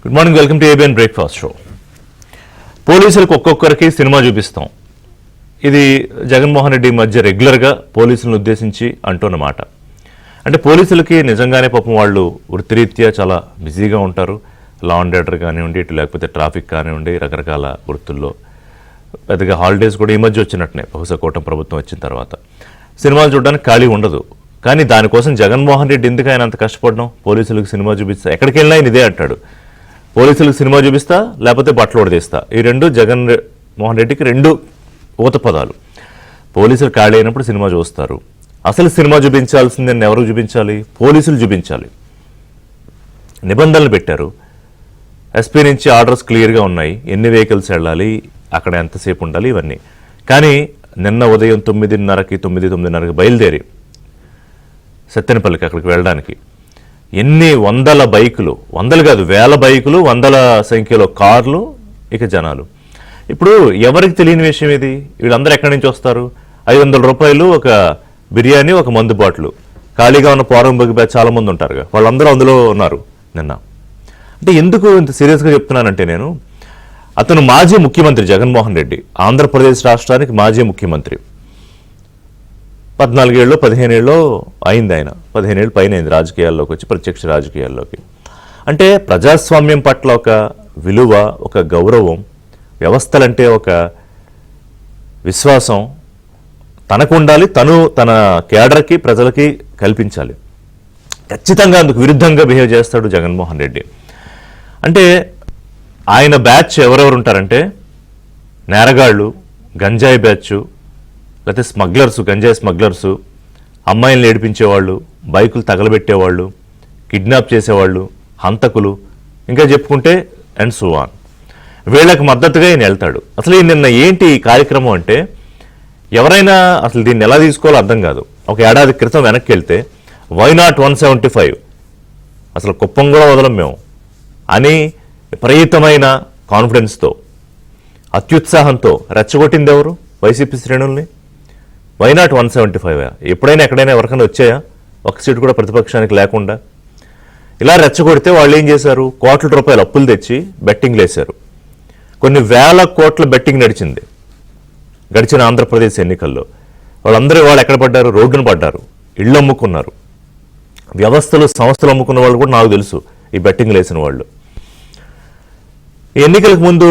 Good morning, welcome to ABN breakfast show. పోలీసులకు ఒక్కొక్కరికి cinema చూపిస్తాం. ఇది జగన్మోహన్ రెడ్డి మధ్య రెగ్యులర్గా పోలీసులను ఉద్దేశించి అంటున్న మాట. అంటే పోలీసులకి నిజంగానే పాపం వాళ్ళు వృత్తిరీత్యా చాలా బిజీగా ఉంటారు. లా అండ్ ఆర్డర్ కానివ్వండి, ఇటు లేకపోతే ట్రాఫిక్ కానివ్వండి, రకరకాల వృత్తుల్లో పెద్దగా హాలిడేస్ కూడా ఈ మధ్య వచ్చినట్టునే, బహుశా కూటమి ప్రభుత్వం వచ్చిన తర్వాత సినిమాలు చూడడానికి ఖాళీ ఉండదు. కానీ దానికోసం జగన్మోహన్ రెడ్డి ఎందుకు ఆయన అంత కష్టపడడం? పోలీసులకు సినిమా చూపిస్తా, ఎక్కడికి వెళ్ళినా ఆయన ఇదే అంటాడు, పోలీసులకు సినిమా చూపిస్తా లేకపోతే బట్టలు ఉడదీస్తా. ఈ రెండు జగన్మోహన్ రెడ్డికి రెండు ఊత పదాలు. పోలీసులు ఖాళీ అయినప్పుడు సినిమా చూస్తారు. అసలు సినిమా చూపించాల్సింది ఎవరు చూపించాలి? పోలీసులు చూపించాలి. నిబంధనలు పెట్టారు, ఎస్పీ నుంచి ఆర్డర్స్ క్లియర్గా ఉన్నాయి, ఎన్ని వెహికల్స్ వెళ్ళాలి, అక్కడ ఎంతసేపు ఉండాలి, ఇవన్నీ. కానీ నిన్న ఉదయం 9:30కి బయలుదేరి సత్తెనపల్లికి అక్కడికి వెళ్ళడానికి ఎన్ని వందల బైకులు, వందలు కాదు వేల బైకులు, వందల సంఖ్యలో కార్లు, ఇక జనాలు. ఇప్పుడు ఎవరికి తెలియని విషయం ఇది? వీళ్ళందరూ ఎక్కడి నుంచి వస్తారు? 500 రూపాయలు ఒక బిర్యానీ, ఒక మందు బాటిల్, ఖాళీగా ఉన్న పోరం బగ్గి చాలా మంది ఉంటారుగా, వాళ్ళందరూ అందులో ఉన్నారు నిన్న. అంటే ఎందుకు ఇంత సీరియస్గా చెప్తున్నానంటే, నేను అతను మాజీ ముఖ్యమంత్రి జగన్మోహన్ రెడ్డి, ఆంధ్రప్రదేశ్ రాష్ట్రానికి మాజీ ముఖ్యమంత్రి. 14 ఏళ్ళు 15 ఏళ్ళు అయింది ఆయన, 15 ఏళ్ళు పైన అయింది రాజకీయాల్లోకి వచ్చి, ప్రత్యక్ష రాజకీయాల్లోకి. అంటే ప్రజాస్వామ్యం పట్ల ఒక విలువ, ఒక గౌరవం, వ్యవస్థలంటే ఒక విశ్వాసం తనకు ఉండాలి, తను తన కేడర్కి ప్రజలకి కల్పించాలి. ఖచ్చితంగా అందుకు విరుద్ధంగా బిహేవ్ చేస్తాడు జగన్మోహన్ రెడ్డి. అంటే ఆయన బ్యాచ్ ఎవరెవరు ఉంటారంటే, నేరగాళ్ళు, గంజాయి బ్యాచ్, లేకపోతే స్మగ్లర్సు, గంజాయి స్మగ్లర్సు, అమ్మాయిలను ఏడిపించేవాళ్ళు, బైకులు తగలబెట్టేవాళ్ళు, కిడ్నాప్ చేసేవాళ్ళు, హంతకులు, ఇంకా చెప్పుకుంటే అండ్ సో ఆన్. వీళ్ళకి మద్దతుగా ఈయన వెళ్తాడు. అసలు నిన్న ఏంటి ఈ కార్యక్రమం అంటే, ఎవరైనా అసలు దీన్ని ఎలా తీసుకోవాలో అర్థం కాదు. ఒక ఏడాది క్రితం వెనక్కి వెళ్తే వై నాట్ 175, అసలు కుప్పం కూడా వదలం మేము అని విపరీతమైన కాన్ఫిడెన్స్తో, అత్యుత్సాహంతో రెచ్చగొట్టింది ఎవరు? వైసీపీ శ్రేణుల్ని. Why not 175? ఎప్పుడైనా ఎక్కడైనా ఎవరికైనా వచ్చాయా? ఒక్క సీటు కూడా ప్రతిపక్షానికి లేకుండా. ఇలా రెచ్చగొడితే వాళ్ళు ఏం చేశారు? కోట్ల రూపాయలు అప్పులు తెచ్చి బెట్టింగ్లు వేశారు. కొన్ని వేల కోట్ల బెట్టింగ్ నడిచింది గడిచిన ఆంధ్రప్రదేశ్ ఎన్నికల్లో. వాళ్ళు ఎక్కడ పడ్డారు? రోడ్డును పడ్డారు, ఇళ్ళు అమ్ముకున్నారు, వ్యవస్థలు, సంస్థలు అమ్ముకున్న వాళ్ళు కూడా నాకు తెలుసు, ఈ బెట్టింగ్లు వేసిన వాళ్ళు. ఈ ఎన్నికలకు ముందు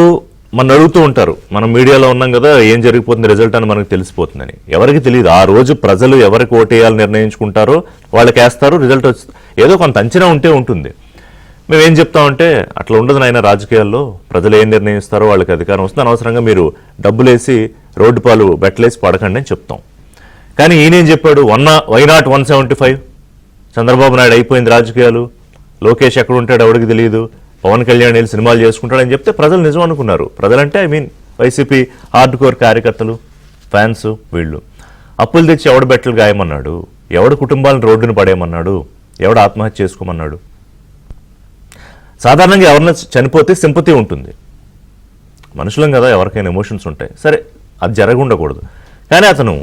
మనం అడుగుతూ ఉంటారు, మనం మీడియాలో ఉన్నాం కదా, ఏం జరిగిపోతుంది రిజల్ట్ అని మనకు తెలిసిపోతుందని. ఎవరికి తెలియదు. ఆ రోజు ప్రజలు ఎవరికి ఓటేయాలని నిర్ణయించుకుంటారో వాళ్ళకి వేస్తారు, రిజల్ట్ వస్తుంది. ఏదో కొంత అంచనా ఉంటే ఉంటుంది. మేమేం చెప్తామంటే, అట్లా ఉండదు నాయన, రాజకీయాల్లో ప్రజలు ఏం నిర్ణయిస్తారో వాళ్ళకి అధికారం వస్తుంది, అనవసరంగా మీరు డబ్బులేసి రోడ్డు పాలు బెట్టలేసి పడకండి అని చెప్తాం. కానీ ఈయనేం చెప్పాడు? Why not 175? చంద్రబాబు నాయుడు అయిపోయింది రాజకీయాలు, లోకేష్ ఎక్కడ ఉంటాడు ఎవరికి తెలియదు, పవన్ కళ్యాణ్ వెళ్ళి సినిమాలు చేసుకుంటాడని చెప్తే ప్రజలు నిజం అనుకున్నారు. ప్రజలంటే వైసీపీ హార్డ్ కోర్ కార్యకర్తలు, ఫ్యాన్స్, వీళ్ళు. అప్పులు తెచ్చి ఎవడు బెట్టలు గాయమన్నాడు? ఎవడు కుటుంబాలను రోడ్డును పడేయమన్నాడు? ఎవడు ఆత్మహత్య చేసుకోమన్నాడు? సాధారణంగా ఎవరైనా చనిపోతే సింపతి ఉంటుంది, మనుషులం కదా, ఎవరికైనా ఎమోషన్స్ ఉంటాయి. సరే, అది జరగఉండకూడదు. కానీ అతను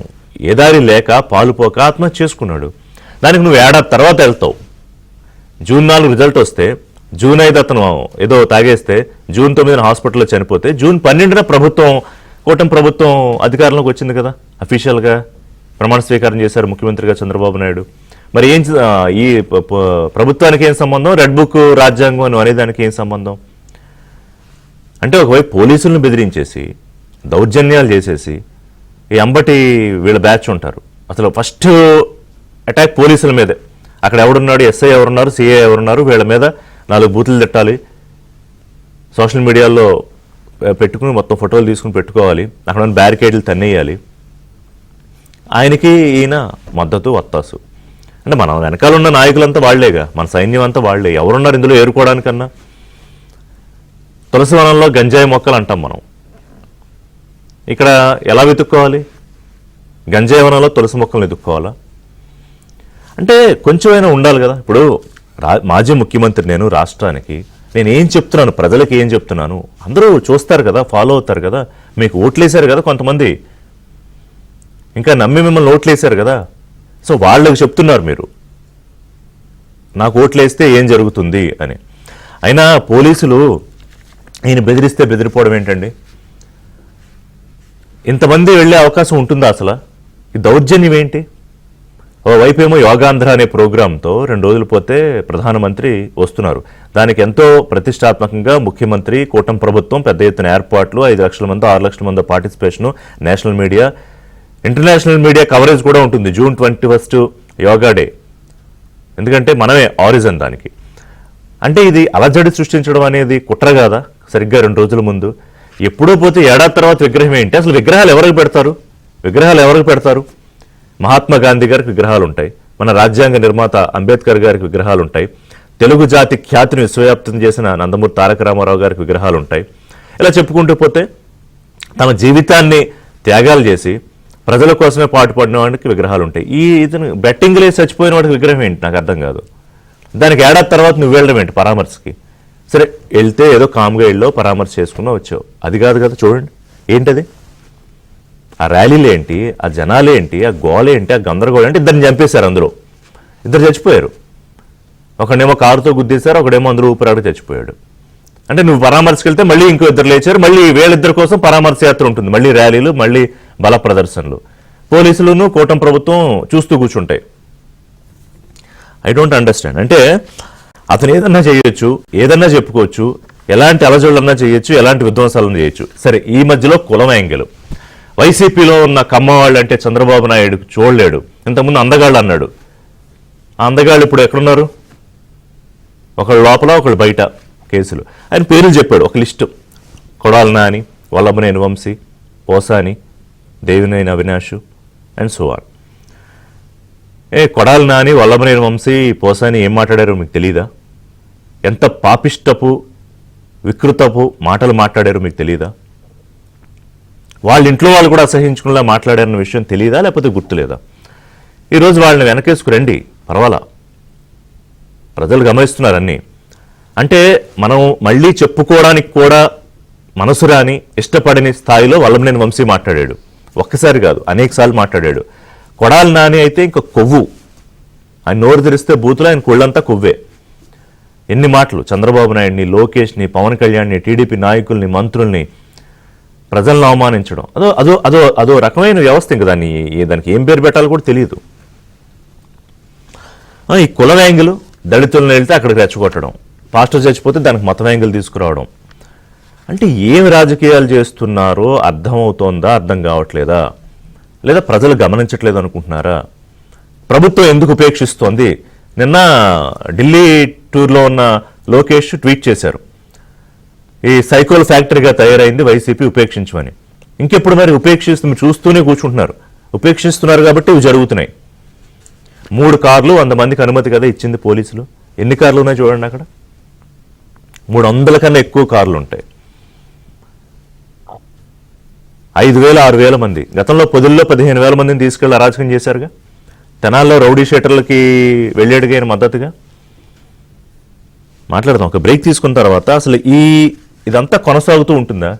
ఏ దారి లేక పాలుపోక ఆత్మహత్య చేసుకున్నాడు. దానికి నువ్వు ఏడాది తర్వాత వెళ్తావు. జూన్ 4 రిజల్ట్ వస్తే, జూన్ 5 అతను ఏదో తాగేస్తే, జూన్ 9 హాస్పిటల్లో చనిపోతే, జూన్ 12 కూటమి ప్రభుత్వం అధికారంలోకి వచ్చింది కదా, అఫీషియల్గా ప్రమాణ స్వీకారం చేశారు ముఖ్యమంత్రిగా చంద్రబాబు నాయుడు. మరి ఈ ప్రభుత్వానికి ఏం సంబంధం? రెడ్ బుక్, రాజ్యాంగం అని అనేదానికి ఏం సంబంధం? అంటే ఒకవైపు పోలీసులను బెదిరించేసి, దౌర్జన్యాలు చేసేసి, ఈ అంబటి వీళ్ళ బ్యాచ్ ఉంటారు. అసలు ఫస్ట్ అటాక్ పోలీసుల మీదే. అక్కడ ఎవడున్నాడు? ఎస్ఐ ఎవరున్నారు, సిఐ ఎవరున్నారు, వీళ్ళ మీద 4 బూతులు తిట్టాలి, సోషల్ మీడియాలో పెట్టుకుని మొత్తం ఫోటోలు తీసుకుని పెట్టుకోవాలి, అక్కడ ఉన్న బ్యారికేడ్లు తన్నేయాలి. ఆయనకి ఈయన మద్దతు, వత్తాసు. అంటే మన వెనకాల ఉన్న నాయకులంతా వాళ్లేగా, మన సైన్యం అంతా వాళ్లే. ఎవరున్నారు ఇందులో ఏరుకోవడానికన్నా? తులసి వనంలో గంజాయి మొక్కలు అంటాం మనం. ఇక్కడ ఎలా వెతుక్కోవాలి? గంజాయి వనంలో తులసి మొక్కలను వెతుక్కోవాలా? అంటే కొంచెమైనా ఉండాలి కదా. ఇప్పుడు మాజీ ముఖ్యమంత్రి నేను, రాష్ట్రానికి నేను ఏం చెప్తున్నాను, ప్రజలకి ఏం చెప్తున్నాను, అందరూ చూస్తారు కదా, ఫాలో అవుతారు కదా. మీకు ఓట్లేశారు కదా కొంతమంది, ఇంకా నమ్మి మిమ్మల్ని ఓట్లేశారు కదా. సో వాళ్ళకి చెప్తున్నారు మీరు, నాకు ఓట్లేస్తే ఏం జరుగుతుంది అని. అయినా పోలీసులు ఈయన బెదిరిస్తే బెదిరిపోవడం ఏంటండి? ఇంతమంది వెళ్ళే అవకాశం ఉంటుందా అసలు? ఈ దౌర్జన్యం ఏంటి? ఓవైపు ఏమో యోగాంధ్ర అనే ప్రోగ్రాంతో 2 రోజులు పోతే ప్రధానమంత్రి వస్తున్నారు. దానికి ఎంతో ప్రతిష్టాత్మకంగా ముఖ్యమంత్రి, కూటమి ప్రభుత్వం పెద్ద ఎత్తున ఏర్పాట్లు, 5 లక్షల మంది 6 లక్షల మంది participation, national media, international media coverage కూడా ఉంటుంది. June 21 యోగా డే, ఎందుకంటే మనమే ఆరిజన్ దానికి. అంటే ఇది అలజడి సృష్టించడం అనేది కుట్ర కాదా? సరిగ్గా 2 రోజుల ముందు ఎప్పుడో పోతే ఏడాది తర్వాత విగ్రహం ఏంటి? అసలు విగ్రహాలు ఎవరికి పెడతారు? మహాత్మా గాంధీ గారికి విగ్రహాలు ఉంటాయి, మన రాజ్యాంగ నిర్మాత అంబేద్కర్ గారికి విగ్రహాలు ఉంటాయి, తెలుగు జాతి ఖ్యాతిని విశ్వవ్యాప్తం చేసిన నందమూరి తారక రామారావు గారికి విగ్రహాలు ఉంటాయి. ఇలా చెప్పుకుంటూ పోతే తమ జీవితాన్ని త్యాగాలు చేసి ప్రజల కోసమే పాటుపడిన వాడికి విగ్రహాలు ఉంటాయి. ఇతను బెట్టింగ్లే చచ్చిపోయిన వాడికి విగ్రహం ఏంటి? నాకు అర్థం కాదు. దానికి ఏడాది తర్వాత నువ్వు వెళ్ళడం ఏంటి పరామర్శకి? సరే, వెళ్తే ఏదో కామ్గా వెళ్ళో పరామర్శ చేసుకున్నా వచ్చావు. అది కాదు కదా, చూడండి ఏంటది? ఆ ర్యాలీలు ఏంటి, ఆ జనాలు ఏంటి, ఆ గోలేంటి, ఆ గందరగోళం ఏంటి? ఇద్దరిని చంపేశారు, అందులో 2 చచ్చిపోయారు. ఒకడేమో కారుతో గుద్దేశారు, ఒకడేమో అందులో ఊపిరాడు చచ్చిపోయాడు. అంటే నువ్వు పరామర్శకి వెళ్తే మళ్ళీ ఇంకో 2 లేచారు, మళ్ళీ వీళ్ళిద్దరి కోసం పరామర్శ యాత్ర ఉంటుంది, మళ్ళీ ర్యాలీలు, మళ్ళీ బల ప్రదర్శనలు. పోలీసులను కూటమి ప్రభుత్వం చూస్తూ కూర్చుంటాయి. I don't understand. అంటే అతను ఏదన్నా చేయొచ్చు, ఏదన్నా చెప్పుకోవచ్చు, ఎలాంటి అలజడులన్నా చేయొచ్చు, ఎలాంటి విధ్వంసాలన్నా చేయొచ్చు. సరే, ఈ మధ్యలో కులం యాంగిల్. వైసీపీలో ఉన్న కమ్మవాళ్ళు అంటే చంద్రబాబు నాయుడు చూడలేడు. ఇంతకుముందు అందగాళ్ళు అన్నాడు. ఆ అందగాళ్ళు ఇప్పుడు ఎక్కడున్నారు? ఒకళ్ళు లోపల, ఒకళ్ళు బయట కేసులు. ఆయన పేర్లు చెప్పాడు, ఒక list: Kodali Nani, Vallabhaneni Vamsi, Posani, Devineni Avinash and so on. Kodali Nani, Vallabhaneni Vamsi, Posani ఏం మాట్లాడారో మీకు తెలీదా? ఎంత పాపిష్టపు వికృతపు మాటలు మాట్లాడారో మీకు తెలీదా? వాళ్ళ ఇంట్లో వాళ్ళు కూడా అసహించుకునేలా మాట్లాడారన్న విషయం తెలీదా, లేకపోతే గుర్తులేదా? ఈరోజు వాళ్ళని వెనకేసుకురండి, పర్వాలా, ప్రజలు గమనిస్తున్నారన్నీ. అంటే మనం మళ్ళీ చెప్పుకోవడానికి కూడా మనసు రాని, ఇష్టపడని స్థాయిలో వల్లభనేని వంశీ మాట్లాడాడు. ఒక్కసారి కాదు, అనేకసార్లు మాట్లాడాడు. కొడాలి నాని అయితే ఇంకా కొవ్వు. ఆయన నోరు తెరిస్తే బూతులు, ఆయన కొళ్ళంతా కొవ్వే. ఎన్ని మాటలు చంద్రబాబు నాయుడిని, లోకేష్ని, పవన్ కళ్యాణ్ని, టీడీపీ నాయకుల్ని, మంత్రుల్ని, ప్రజలను అవమానించడం. అదో రకమైన వ్యవస్థ. ఇంకా దానికి ఏం పేరు పెట్టాలో కూడా తెలియదు. ఈ కులం యాంగిల్, దళితులను వెళ్తే అక్కడికి రెచ్చగొట్టడం, పాస్టర్ చచ్చిపోతే దానికి మతం యాంగిల్ తీసుకురావడం. అంటే ఏమి రాజకీయాలు చేస్తున్నారో అర్థమవుతోందా, అర్థం కావట్లేదా? లేదా ప్రజలు గమనించట్లేదు అనుకుంటున్నారా? ప్రభుత్వం ఎందుకు ఉపేక్షిస్తోంది? నిన్న ఢిల్లీ టూర్లో ఉన్న లోకేష్ ట్వీట్ చేశారు, ఈ సైకోల్ ఫ్యాక్టరీగా తయారైంది వైసీపీ, ఉపేక్షించమని. ఇంకెప్పుడు మరి చూస్తూనే కూర్చుంటున్నారు. ఉపేక్షిస్తున్నారు కాబట్టి ఇవి జరుగుతున్నాయి. 3 కార్లు 100 మందికి అనుమతి కదా ఇచ్చింది పోలీసులు. ఎన్ని కార్లు ఉన్నాయి చూడండి అక్కడ. 300 కన్నా ఎక్కువ కార్లు ఉంటాయి. 5,000 6,000 మంది. గతంలో పొదుల్లో 15,000 మందిని తీసుకెళ్లి అరాచకం చేశారుగా. తెనాల్లో రౌడీ షీటర్లకి వెళ్ళాడుగా మద్దతుగా. మాట్లాడదాం ఒక బ్రేక్ తీసుకున్న తర్వాత. అసలు ఇదంతా కొనసాగుతూ ఉంటుందా?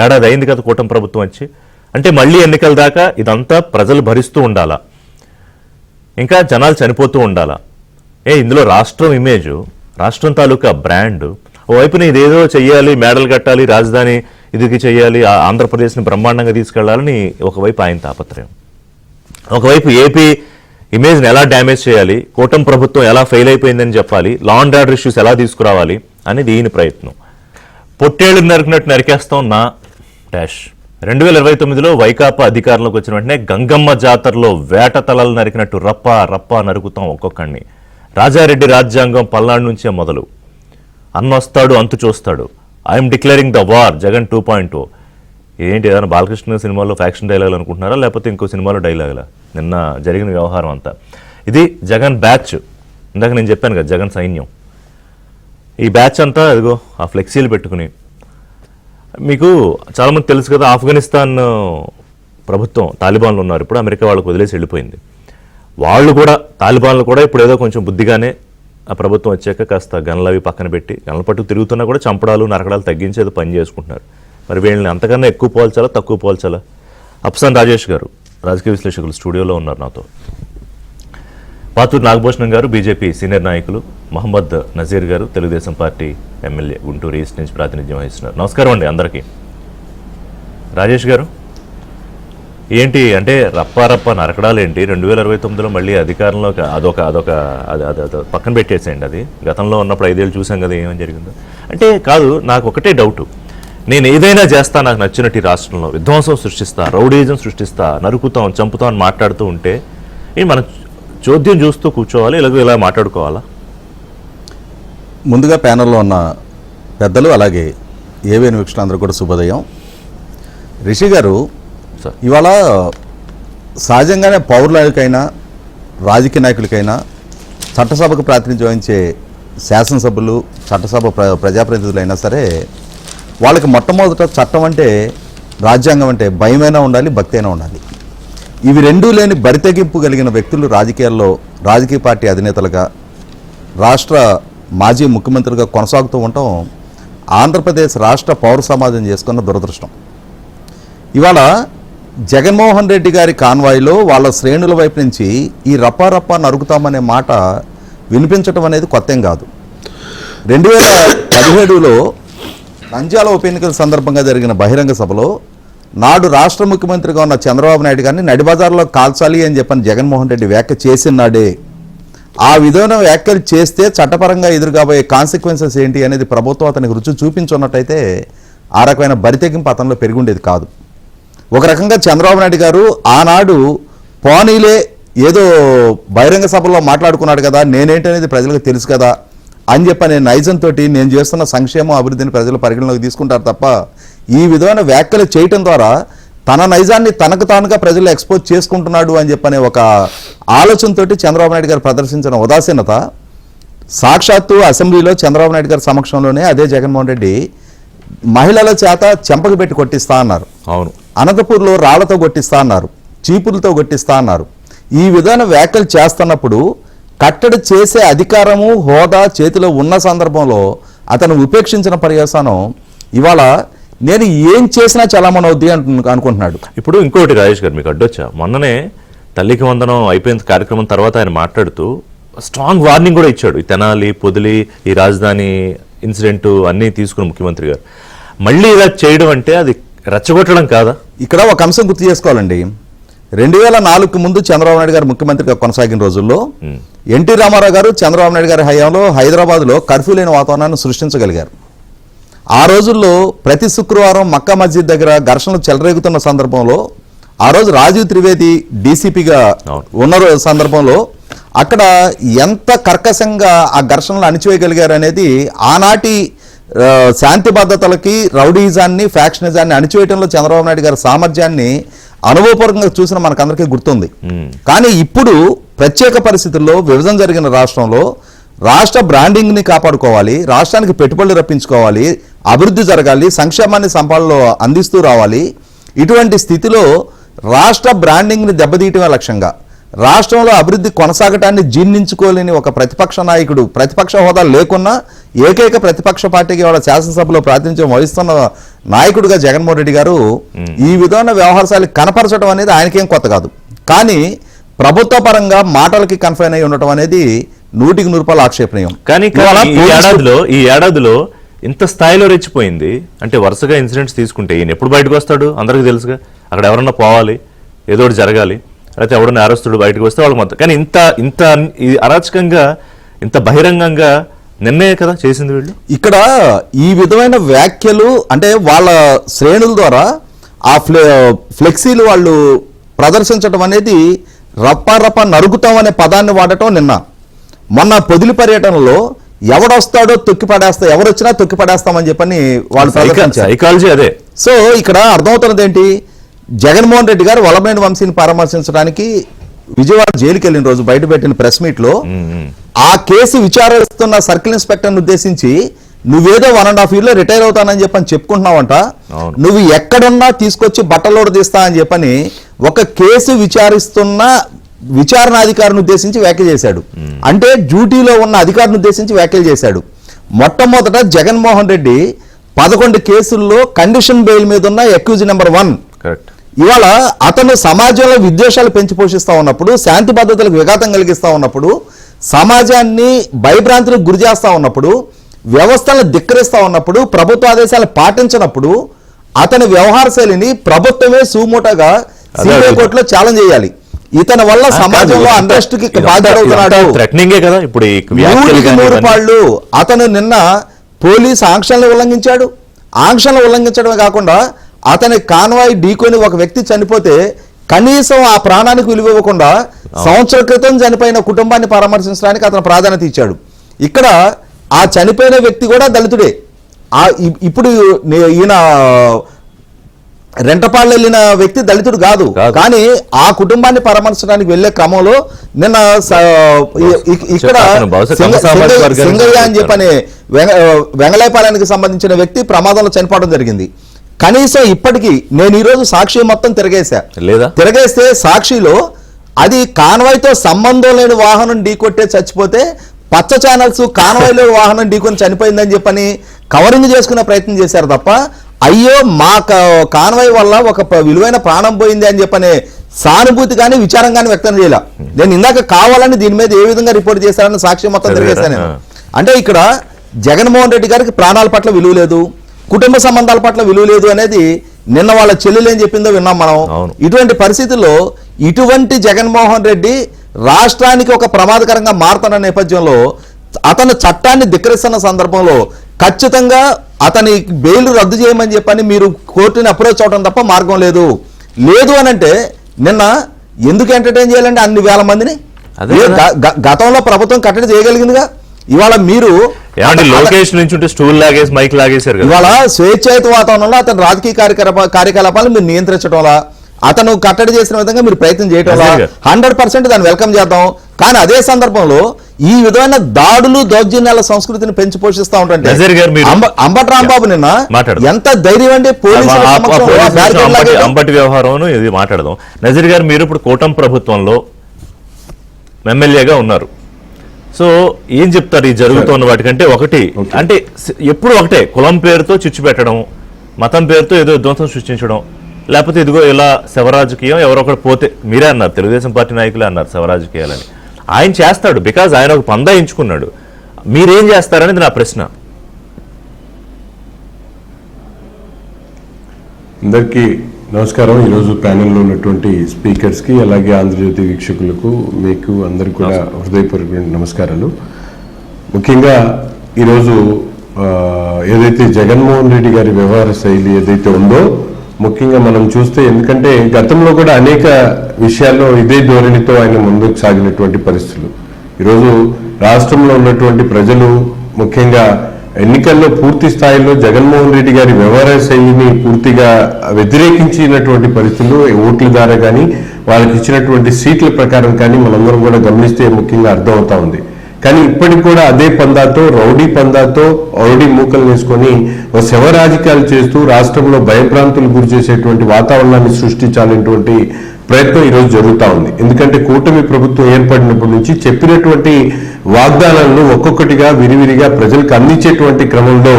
ఏడాది అయింది కదా కూటమి ప్రభుత్వం వచ్చి. అంటే మళ్ళీ ఎన్నికల దాకా ఇదంతా ప్రజలు భరిస్తూ ఉండాలా? ఇంకా జనాలు చనిపోతూ ఉండాలా? ఇందులో రాష్ట్రం ఇమేజు, రాష్ట్రం తాలూకా బ్రాండ్, ఓవైపున ఇదేదో చెయ్యాలి, మేడలు కట్టాలి, రాజధాని ఇదికి చెయ్యాలి, ఆంధ్రప్రదేశ్ని బ్రహ్మాండంగా తీసుకెళ్లాలని ఒకవైపు ఆయన తాపత్రయం. ఒకవైపు ఏపీ ఇమేజ్ని ఎలా డ్యామేజ్ చేయాలి, కూటమి ప్రభుత్వం ఎలా ఫెయిల్ అయిపోయిందని చెప్పాలి, లా అండ్ ఆర్డర్ ఇష్యూస్ ఎలా తీసుకురావాలి అనేది ఈయన ప్రయత్నం. పొట్టేళ్లు నరికినట్టు నరికేస్తాం నా డాష్. 2029లో వైకాపా అధికారంలోకి వచ్చిన వెంటనే గంగమ్మ జాతరలో వేట తలలు నరికినట్టు రప్ప నరుకుతాం ఒక్కొక్కడిని. రాజారెడ్డి రాజ్యాంగం పల్నాడు నుంచే మొదలు. అన్నొస్తాడు అంతు చూస్తాడు. I'm declaring the war Jagan 2.0. ఏంటి ఏదైనా బాలకృష్ణ సినిమాలో ఫ్యాక్షన్ డైలాగులు అనుకుంటున్నారా, లేకపోతే ఇంకో సినిమాలో డైలాగులా? నిన్న జరిగిన వ్యవహారం అంతా ఇది. జగన్ బ్యాచ్, ఇందాక నేను చెప్పాను కదా, జగన్ సైన్యం. ఈ బ్యాచ్ అంతా ఇదిగో ఆ ఫ్లెక్సీలు పెట్టుకుని, మీకు చాలామంది తెలుసు కదా, ఆఫ్ఘనిస్తాన్ ప్రభుత్వం తాలిబాన్లు ఉన్నారు, ఇప్పుడు అమెరికా వాళ్ళకు వదిలేసి వెళ్ళిపోయింది. వాళ్ళు కూడా, తాలిబాన్లు కూడా ఇప్పుడు ఏదో కొంచెం బుద్ధిగానే ఆ ప్రభుత్వం వచ్చాక కాస్త గన్లు అవి పక్కన పెట్టి, గన్ల పట్టు తిరుగుతున్నా కూడా చంపడాలు నరకడాలు తగ్గించి ఏదో పని చేసుకుంటున్నారు. మరి వీళ్ళని అంతకన్నా ఎక్కువ పోల్చాలా, తక్కువ పోల్చాలా? అప్సాన్ రాజేష్ గారు, రాజకీయ విశ్లేషకులు, స్టూడియోలో ఉన్నారు నాతో. పాతూరు నాగభూషణం గారు బీజేపీ సీనియర్ నాయకులు, మహమ్మద్ నజీర్ గారు Telugu Desam party MLA Guntur east నుంచి ప్రాతినిధ్యం వహిస్తున్నారు. నమస్కారం అండి అందరికీ. రాజేష్ గారు, ఏంటి అంటే రప్ప నరకడాలు ఏంటి? 2029లో మళ్ళీ అధికారంలోకి అదొక పక్కన పెట్టేసేయండి. అది గతంలో ఉన్నప్పుడు 5 ఏళ్ళు చూసాం కదా ఏమని జరిగిందో. అంటే కాదు, నాకు ఒకటే డౌట్. నేను ఏదైనా చేస్తా, నాకు నచ్చినట్టు ఈ రాష్ట్రంలో విధ్వంసం సృష్టిస్తా, రౌడీజం సృష్టిస్తా, నరుకుతాం, చంపుతాం అని మాట్లాడుతూ ఉంటే మనం చోద్యం చూస్తూ కూర్చోవాలి, ఇలా మాట్లాడుకోవాలా? ముందుగా ప్యానెల్లో ఉన్న పెద్దలు అలాగే ఏవేని వీక్షకులందరూ కూడా శుభోదయం. రిషి గారు, ఇవాళ సహజంగానే పౌరులకైనా రాజకీయ నాయకులకైనా చట్టసభకు ప్రాతినిధ్యం వహించే శాసనసభ్యులు, చట్టసభ ప్రజాప్రతినిధులైనా సరే వాళ్ళకి మొట్టమొదట చట్టం అంటే, రాజ్యాంగం అంటే భయమైనా ఉండాలి, భక్తి అయినా ఉండాలి. ఇవి రెండూ లేని బరితెగింపు కలిగిన వ్యక్తులు రాజకీయాల్లో రాజకీయ పార్టీ అధినేతలుగా, రాష్ట్ర మాజీ ముఖ్యమంత్రిగా కొనసాగుతూ ఉండటం ఆంధ్రప్రదేశ్ రాష్ట్ర పౌర సమాజం చేసుకున్న దురదృష్టం. ఇవాళ జగన్మోహన్ రెడ్డి గారి కాన్వాయ్లో వాళ్ళ శ్రేణుల వైపు నుంచి ఈ రప్పా నరుకుతామనే మాట వినిపించడం అనేది కొత్తేం కాదు. 2017లో నంద్యాల ఉప ఎన్నికల సందర్భంగా జరిగిన బహిరంగ సభలో నాడు రాష్ట్ర ముఖ్యమంత్రిగా ఉన్న చంద్రబాబు నాయుడు గారిని నడిబజార్లో కాల్చాలి అని చెప్పని జగన్మోహన్ రెడ్డి వ్యాఖ్య చేసినాడే. ఆ విధమైన వ్యాఖ్యలు చేస్తే చట్టపరంగా ఎదురుగాబోయే కాన్సిక్వెన్సెస్ ఏంటి అనేది ప్రభుత్వం అతనికి రుచి చూపించున్నట్టయితే ఆ రకమైన బరితెగింపు అతనిలో పెరిగి ఉండేది కాదు. ఒక రకంగా చంద్రబాబు నాయుడు గారు ఆనాడు పోనీలే ఏదో బహిరంగ సభలో మాట్లాడుకున్నాడు కదా, నేనేంటనేది ప్రజలకు తెలుసు కదా అని చెప్పని నైజంతో నేను చేస్తున్న సంక్షేమం అభివృద్ధిని ప్రజలు పరిగణలోకి తీసుకుంటారు తప్ప ఈ విధమైన వ్యాఖ్యలు చేయటం ద్వారా తన నైజాన్ని తనకు తానుగా ప్రజలు ఎక్స్పోజ్ చేసుకుంటున్నాడు అని చెప్పనే ఒక ఆలోచనతోటి చంద్రబాబు నాయుడు గారు ప్రదర్శించిన ఉదాసీనత సాక్షాత్తు అసెంబ్లీలో చంద్రబాబు నాయుడు గారి సమక్షంలోనే అదే జగన్మోహన్ రెడ్డి మహిళల చేత చెంపకు పెట్టి కొట్టిస్తా అన్నారు. అవును, అనంతపూర్లో రాళ్లతో కొట్టిస్తా అన్నారు, చీపులతో కొట్టిస్తా అన్నారు. ఈ విధమైన వ్యాఖ్యలు చేస్తున్నప్పుడు కట్టడి చేసే అధికారము, హోదా చేతిలో ఉన్న సందర్భంలో అతను ఉపేక్షించిన పర్యవసానం ఇవాళ నేను ఏం చేసినా చలామణవుద్ది అనుకుంటున్నాడు. ఇప్పుడు ఇంకోటి రాజేష్ గారు, మీకు అడ్డొచ్చా, మొన్ననే తల్లికి వందనం అయిపోయిన కార్యక్రమం తర్వాత ఆయన మాట్లాడుతూ స్ట్రాంగ్ వార్నింగ్ కూడా ఇచ్చాడు. ఈ తెనాలి, పొదిలి, ఈ రాజధాని ఇన్సిడెంట్ అన్నీ తీసుకున్న ముఖ్యమంత్రి గారు మళ్ళీ ఇలా చేయడం అంటే అది రెచ్చగొట్టడం కాదా? ఇక్కడ ఒక అంశం గుర్తు చేసుకోవాలండి. 2004కు ముందు చంద్రబాబు నాయుడు గారు ముఖ్యమంత్రిగా కొనసాగిన రోజుల్లో ఎన్టీ రామారావు గారు చంద్రబాబు నాయుడు గారి హయాంలో హైదరాబాద్లో కర్ఫ్యూ లేని వాతావరణాన్ని సృష్టించగలిగారు. ఆ రోజుల్లో ప్రతి శుక్రవారం మక్కా మస్జిద్ దగ్గర ఘర్షణలు చెలరేగుతున్న సందర్భంలో ఆ రోజు రాజీవ్ త్రివేది డీసీపీగా ఉన్న సందర్భంలో అక్కడ ఎంత కర్కశంగా ఆ ఘర్షణలు అణిచివేయగలిగారు అనేది ఆనాటి శాంతి భద్రతలకి, రౌడీజాన్ని, ఫ్యాక్షనిజాన్ని అణిచివేయడంలో చంద్రబాబు నాయుడు గారి సామర్థ్యాన్ని అనుభవపూర్వకంగా చూసిన మనకందరికీ గుర్తుంది. కానీ ఇప్పుడు ప్రత్యేక పరిస్థితుల్లో విభజన జరిగిన రాష్ట్రంలో రాష్ట్ర బ్రాండింగ్ని కాపాడుకోవాలి, రాష్ట్రానికి పెట్టుబడులు రప్పించుకోవాలి, అభివృద్ధి జరగాలి, సంక్షేమాన్ని సంపాదనలో అందిస్తూ రావాలి. ఇటువంటి స్థితిలో రాష్ట్ర బ్రాండింగ్ని దెబ్బతీయటమే లక్ష్యంగా రాష్ట్రంలో అభివృద్ధి కొనసాగటాన్ని జీర్ణించుకోలేని ఒక ప్రతిపక్ష నాయకుడు, ప్రతిపక్ష హోదా లేకున్నా ఏకైక ప్రతిపక్ష పార్టీకి వాళ్ళ శాసనసభలో ప్రాతినిధ్యం వహిస్తున్న నాయకుడిగా జగన్మోహన్ రెడ్డి గారు ఈ విధమైన వ్యవహారాలు కనపరచడం అనేది ఆయనకేం కొత్త కాదు. కానీ ప్రభుత్వ పరంగా మాటలకి కన్ఫైన్ అయి ఉండటం అనేది 100% ఆక్షేపణీయం. కానీ ఈ ఏడాదిలో ఇంత స్థాయిలో రెచ్చిపోయింది అంటే వరుసగా ఇన్సిడెంట్స్ తీసుకుంటే ఈయన ఎప్పుడు బయటకు వస్తాడు అందరికీ తెలుసుగా. అక్కడ ఎవరన్నా పోవాలి, ఏదో ఒకటి జరగాలి, లేకపోతే ఎవడన్నా నేరస్తుడు బయటకు వస్తే వాళ్ళకి మొత్తం. కానీ ఇంత అరాచకంగా, ఇంత బహిరంగంగా నిన్నే కదా చేసింది వీళ్ళు. ఇక్కడ ఈ విధమైన వ్యాఖ్యలు అంటే వాళ్ళ శ్రేణుల ద్వారా ఆ ఫ్లెక్సీలు వాళ్ళు ప్రదర్శించడం అనేది రప్ప నరుగుతాం అనే పదాన్ని వాడటం. మొన్న పొదిలి పర్యటనలో ఎవడొస్తాడో తొక్కి పడేస్తా, ఎవరొచ్చినా తొక్కి పడేస్తామని చెప్పని వాళ్ళు సైకాలజీ అదే. సో ఇక్కడ అర్థమవుతున్నది ఏంటి, జగన్మోహన్ రెడ్డి గారు వల్లభనేని వంశీని పరామర్శించడానికి విజయవాడ జైలుకి వెళ్ళిన రోజు బయట పెట్టిన ప్రెస్ మీట్ లో ఆ కేసు విచారిస్తున్న సర్కిల్ ఇన్స్పెక్టర్ని ఉద్దేశించి నువ్వేదో 1.5 year రిటైర్ అవుతానని చెప్పని చెప్పుకుంటున్నావంట, నువ్వు ఎక్కడున్నా తీసుకొచ్చి బట్టలోడు తీస్తా అని చెప్పని ఒక కేసు విచారిస్తున్న విచారణాధికారిని ఉద్దేశించి వ్యాఖ్య చేశాడు. అంటే డ్యూటీలో ఉన్న అధికారిని ఉద్దేశించి వ్యాఖ్యలు చేశాడు. మొట్టమొదట జగన్మోహన్ రెడ్డి 11 కేసుల్లో కండిషన్ బెయిల్ మీద ఉన్న అక్యూజ్ నెంబర్ 1 ఇవాళ అతను సమాజంలో విద్వేషాలు పెంచి పోషిస్తూ ఉన్నప్పుడు, శాంతి భద్రతలకు విఘాతం కలిగిస్తూ ఉన్నప్పుడు, సమాజాన్ని భయభ్రాంతులకు గురి చేస్తూ ఉన్నప్పుడు, వ్యవస్థలను ధిక్కరిస్తూ ఉన్నప్పుడు, ప్రభుత్వ ఆదేశాలను పాటించినప్పుడు అతని వ్యవహార శైలిని ప్రభుత్వమే సుమోటోగా సిబిఐ కోర్టులో ఛాలెంజ్ చేయాలి. ఇతని వల్ల సమాజంలో అండర్స్ట్కి బాధ్యతవుతున్నాడు. థ్రెటనింగే కదా ఇప్పుడు ఈ నూరు పాళ్ళు. అతను నిన్న పోలీస్ ఆంక్షలను ఉల్లంఘించాడు. ఆంక్షలను ఉల్లంఘించడమే కాకుండా అతని కాన్వాయ్ ఢీకొని ఒక వ్యక్తి చనిపోతే కనీసం ఆ ప్రాణానికి విలువ ఇవ్వకుండా సంవత్సర క్రితం చనిపోయిన కుటుంబాన్ని పరామర్శించడానికి అతను ప్రాధాన్యత ఇచ్చాడు. ఇక్కడ ఆ చనిపోయిన వ్యక్తి కూడా దళితుడే. ఇప్పుడు ఈయన రెంటపాళ్ళు వెళ్ళిన వ్యక్తి దళితుడు కాదు, కానీ ఆ కుటుంబాన్ని పరామర్శించడానికి వెళ్లే క్రమంలో నిన్న ఇక్కడ సింగయ్య అని చెప్పని వెంగళాయపాలెనికి సంబంధించిన వ్యక్తి ప్రమాదంలో చనిపోవడం జరిగింది. కనీసం ఇప్పటికీ నేను ఈరోజు సాక్షి మొత్తం తిరగేస్తే సాక్షిలో అది కాన్వాయ్తో సంబంధం లేని వాహనం ఢీకొట్టే చచ్చిపోతే పచ్చ ఛానల్స్ కాన్వాయ్లో వాహనం ఢీకొని చనిపోయిందని చెప్పని కవరింగ్ చేసుకునే ప్రయత్నం చేశారు తప్ప అయ్యో మా కాన్వాయ్ వల్ల ఒక విలువైన ప్రాణం పోయింది అని చెప్పనే సానుభూతి కానీ విచారం కానీ వ్యక్తం చేయాల. నేను ఇందాక కావాలని దీని మీద ఏ విధంగా రిపోర్ట్ చేశారని సాక్షి మొత్తం తిరిగేశాను నేను. అంటే ఇక్కడ జగన్మోహన్ రెడ్డి గారికి ప్రాణాల పట్ల విలువ లేదు, కుటుంబ సంబంధాల పట్ల విలువ లేదు అనేది నిన్న వాళ్ళ చెల్లెలు ఏం చెప్పిందో విన్నాం మనం. ఇటువంటి పరిస్థితుల్లో ఇటువంటి జగన్మోహన్ రెడ్డి రాష్ట్రానికి ఒక ప్రమాదకరంగా మారుతున్న నేపథ్యంలో అతను చట్టాన్ని ధిక్కరిస్తున్న సందర్భంలో ఖచ్చితంగా అతని బెయిల్ రద్దు చేయమని చెప్పని మీరు కోర్టుని అప్రోచ్ అవడం తప్ప మార్గం లేదు. లేదు అని అంటే నిన్న ఎందుకు ఎంటర్టైన్ చేయాలండి అన్ని వేల మందిని? గతంలో ప్రభుత్వం కట్టడి చేయగలిగిందిగా. ఇవాళ మీరు లోకేష్ నుంచి స్టూల్ లాగేసి మైక్ లాగేశారు. ఇవాళ స్వేచ్ఛాయుత వాతావరణంలో అతను రాజకీయ కార్యకలాపాలను మీరు నియంత్రించడంలా, అతను కట్టడి చేసిన విధంగా మీరు ప్రయత్నం చేయటం 100% దాన్ని వెల్కమ్ చేద్దాం. కానీ అదే సందర్భంలో ఈ విధమైన దాడులు దౌర్జన్యాల సంస్కృతిని పెంచి పోషిస్తూ ఉంటుంటే అంబటి రాంబాబు నిన్న ఎంత ధైర్యం అండి అంబటి వ్యవహారం ఇది మాట్లాడదాం. నజీర్ గారు, మీరు ఇప్పుడు కూటమి ప్రభుత్వంలో ఎమ్మెల్యేగా ఉన్నారు. సో ఏం చెప్తారు ఈ జరుగుతున్న వాటికంటే? ఒకటి అంటే ఎప్పుడు ఒకటే, కులం పేరుతో చిచ్చు పెట్టడం, మతం పేరుతో ఏదో విధ్వంసం సృష్టించడం, లేకపోతే ఇదిగో ఇలా శవరాజకీయం ఎవరొకటి పోతే, మీరే అన్నారు తెలుగుదేశం పార్టీ నాయకులే అన్నారు శవరాజకీయాలని. ఆయన చేస్తాడు బికాజ్ ఆయన ఒక పందా ఎంచుకున్నాడు. మీరేం చేస్తారనేది నా ప్రశ్న. అందరికీ నమస్కారం. ఈరోజు ప్యానెల్లో ఉన్నటువంటి స్పీకర్స్కి, అలాగే ఆంధ్రజ్యోతి వీక్షకులకు, మీకు అందరికీ కూడా హృదయపూర్వక నమస్కారాలు. ముఖ్యంగా ఈరోజు ఏదైతే జగన్మోహన్ రెడ్డి గారి వ్యవహార శైలి ఏదైతే ఉందో, ముఖ్యంగా మనం చూస్తే, ఎందుకంటే గతంలో కూడా అనేక విషయాల్లో ఇదే ధోరణితో ఆయన ముందుకు సాగినటువంటి పరిస్థితులు. ఈరోజు రాష్ట్రంలో ఉన్నటువంటి ప్రజలు ముఖ్యంగా ఎన్నికల్లో పూర్తి స్థాయిలో జగన్మోహన్ రెడ్డి గారి వ్యవహార శైలిని పూర్తిగా వ్యతిరేకించినటువంటి పరిస్థితులు ఓట్ల ద్వారా కానీ వాళ్ళకి ఇచ్చినటువంటి సీట్ల ప్రకారం కానీ మనందరం కూడా గమనిస్తే ముఖ్యంగా అర్థమవుతా ఉంది. కానీ ఇప్పటికి కూడా అదే పందాతో, రౌడీ పందాతో, రౌడీ మూకలు వేసుకొని శవ రాజకీయాలు చేస్తూ రాష్ట్రంలో భయభ్రాంతులు గురి చేసేటువంటి వాతావరణాన్ని సృష్టించాలనేటువంటి ప్రయత్నం ఈరోజు జరుగుతూ ఉంది. ఎందుకంటే కూటమి ప్రభుత్వం ఏర్పడినప్పటి నుంచి చెప్పినటువంటి వాగ్దానాలను ఒక్కొక్కటిగా విరివిరిగా ప్రజలకు అందించేటువంటి క్రమంలో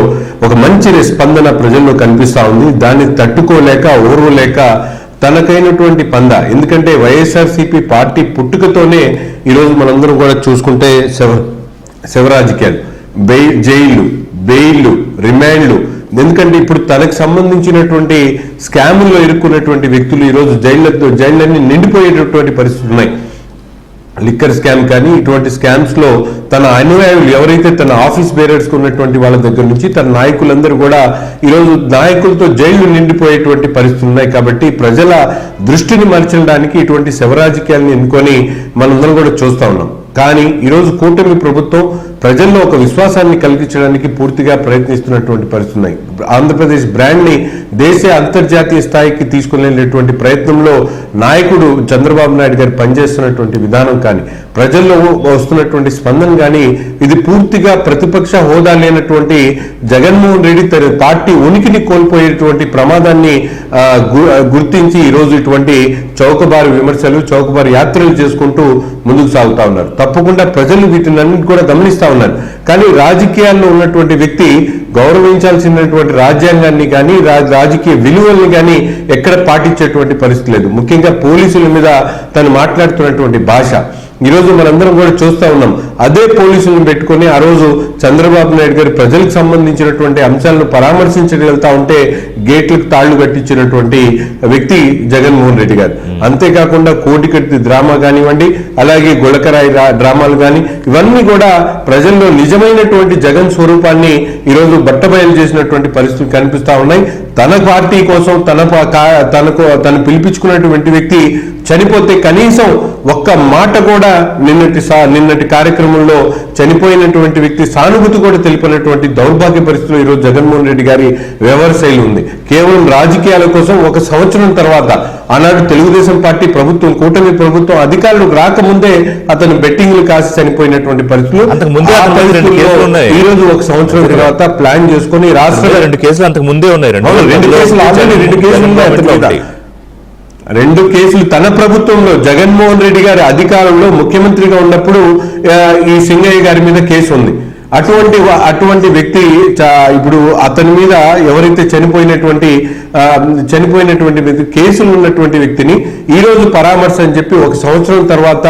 ఒక మంచి స్పందన ప్రజల్లో కనిపిస్తూ ఉంది. దాన్ని తట్టుకోలేక, ఓర్వలేక తనకైనటువంటి పంద, ఎందుకంటే వైఎస్ఆర్సీపీ పార్టీ పుట్టుకతోనే ఈరోజు మనందరం కూడా చూసుకుంటే శవరాజకీయాలు, జైళ్లు, బెయిళ్లు, రిమాండ్లు. ఎందుకంటే ఇప్పుడు తనకు సంబంధించినటువంటి స్కాముల్లో ఇరుక్కున్నటువంటి వ్యక్తులు ఈరోజు జైళ్ళన్నీ నిండిపోయేటటువంటి పరిస్థితులు ఉన్నాయి. లిక్కర్ స్కామ్ కానీ ఇటువంటి స్కామ్స్ లో తన అనుయాయులు ఎవరైతే తన ఆఫీస్ బేరర్స్ ఉన్నటువంటి వాళ్ళ దగ్గర నుంచి తన నాయకులందరూ కూడా ఈరోజు నాయకులతో జైళ్లు నిండిపోయేటువంటి పరిస్థితులు ఉన్నాయి. కాబట్టి ప్రజల దృష్టిని మరచడానికి ఇటువంటి శవరాజకీయాలను ఎన్నుకొని మనందరం కూడా చూస్తా ఉన్నాం. కానీ ఈరోజు కూటమి ప్రభుత్వం ప్రజల్లో ఒక విశ్వాసాన్ని కలిగించడానికి పూర్తిగా ప్రయత్నిస్తున్నటువంటి పరిస్థితులు ఉన్నాయి. ఆంధ్రప్రదేశ్ బ్రాండ్ ని దేశ అంతర్జాతీయ స్థాయికి తీసుకునేటువంటి ప్రయత్నంలో నాయకుడు చంద్రబాబు నాయుడు గారు పనిచేస్తున్నటువంటి విధానం కానీ, ప్రజల్లో వస్తున్నటువంటి స్పందన కానీ, ఇది పూర్తిగా ప్రతిపక్ష హోదా లేనటువంటి జగన్మోహన్ రెడ్డి తన పార్టీ ఉనికిని కోల్పోయేటువంటి ప్రమాదాన్ని గుర్తించి ఈరోజు ఇటువంటి చౌకబారు విమర్శలు, చౌకబారు యాత్రలు చేసుకుంటూ ముందుకు సాగుతా ఉన్నారు. తప్పకుండా ప్రజలు వీటిని కూడా గమనిస్తా ఉన్నారు. ఉన్నారు. కానీ రాజకీయాల్లో ఉన్నటువంటి వ్యక్తి గౌరవించాల్సినటువంటి రాజ్యాంగాన్ని కానీ రాజకీయ విలువల్ని కానీ ఎక్కడ పాటించేటువంటి పరిస్థితి లేదు. ముఖ్యంగా పోలీసుల మీద తను మాట్లాడుతున్నటువంటి భాష ఈరోజు మనందరం కూడా చూస్తా ఉన్నాం. అదే పోలీసులను పెట్టుకొని ఆ రోజు చంద్రబాబు నాయుడు గారు ప్రజలకు సంబంధించినటువంటి అంశాలను పరామర్శించడానికి వెళ్తా ఉంటే గేట్లకు తాళ్లు కట్టించినటువంటి వ్యక్తి జగన్మోహన్ రెడ్డి గారు. అంతేకాకుండా కోటికత్తి డ్రామా కానివ్వండి, అలాగే గుళకరాయి డ్రామాలు కానీ, ఇవన్నీ కూడా ప్రజల్లో నిజమైనటువంటి జగన్ స్వరూపాన్ని ఈరోజు బట్టబయలు చేసినటువంటి పరిస్థితులు కనిపిస్తా ఉన్నాయి. తన పార్టీ కోసం తను పిలిపించుకున్నటువంటి వ్యక్తి చనిపోతే కనీసం ఒక్క మాట కూడా నిన్నటి కార్యక్రమంలో చనిపోయినటువంటి వ్యక్తి సానుభూతి కూడా తెలిపినటువంటి దౌర్భాగ్య పరిస్థితులు ఈరోజు జగన్మోహన్ రెడ్డి గారి వ్యవహార శైలి ఉంది. కేవలం రాజకీయాల కోసం 1 సంవత్సరం తర్వాత ఆనాడు తెలుగుదేశం పార్టీ ప్రభుత్వం, కూటమి ప్రభుత్వం అధికారులకు రాకముందే అతను బెట్టింగ్లు కాసి చనిపోయినటువంటి పరిస్థితులు. ఈ రోజు 1 సంవత్సరం తర్వాత ప్లాన్ చేసుకుని రాష్ట్ర 2 కేసులు అంతకు ముందే ఉన్నాయి. 2 కేసులు ఆల్రెడీ 2 కేసులు ఉన్నాయి. 2 కేసులు తన ప్రభుత్వంలో జగన్మోహన్ రెడ్డి గారి అధికారంలో ముఖ్యమంత్రిగా ఉన్నప్పుడు ఈ సింగయ్య గారి మీద కేసు ఉంది. అటువంటి వ్యక్తి ఇప్పుడు అతని మీద ఎవరైతే చనిపోయినటువంటి వ్యక్తి కేసులు ఉన్నటువంటి వ్యక్తిని ఈ రోజు పరామర్శ అని చెప్పి 1 సంవత్సరం తర్వాత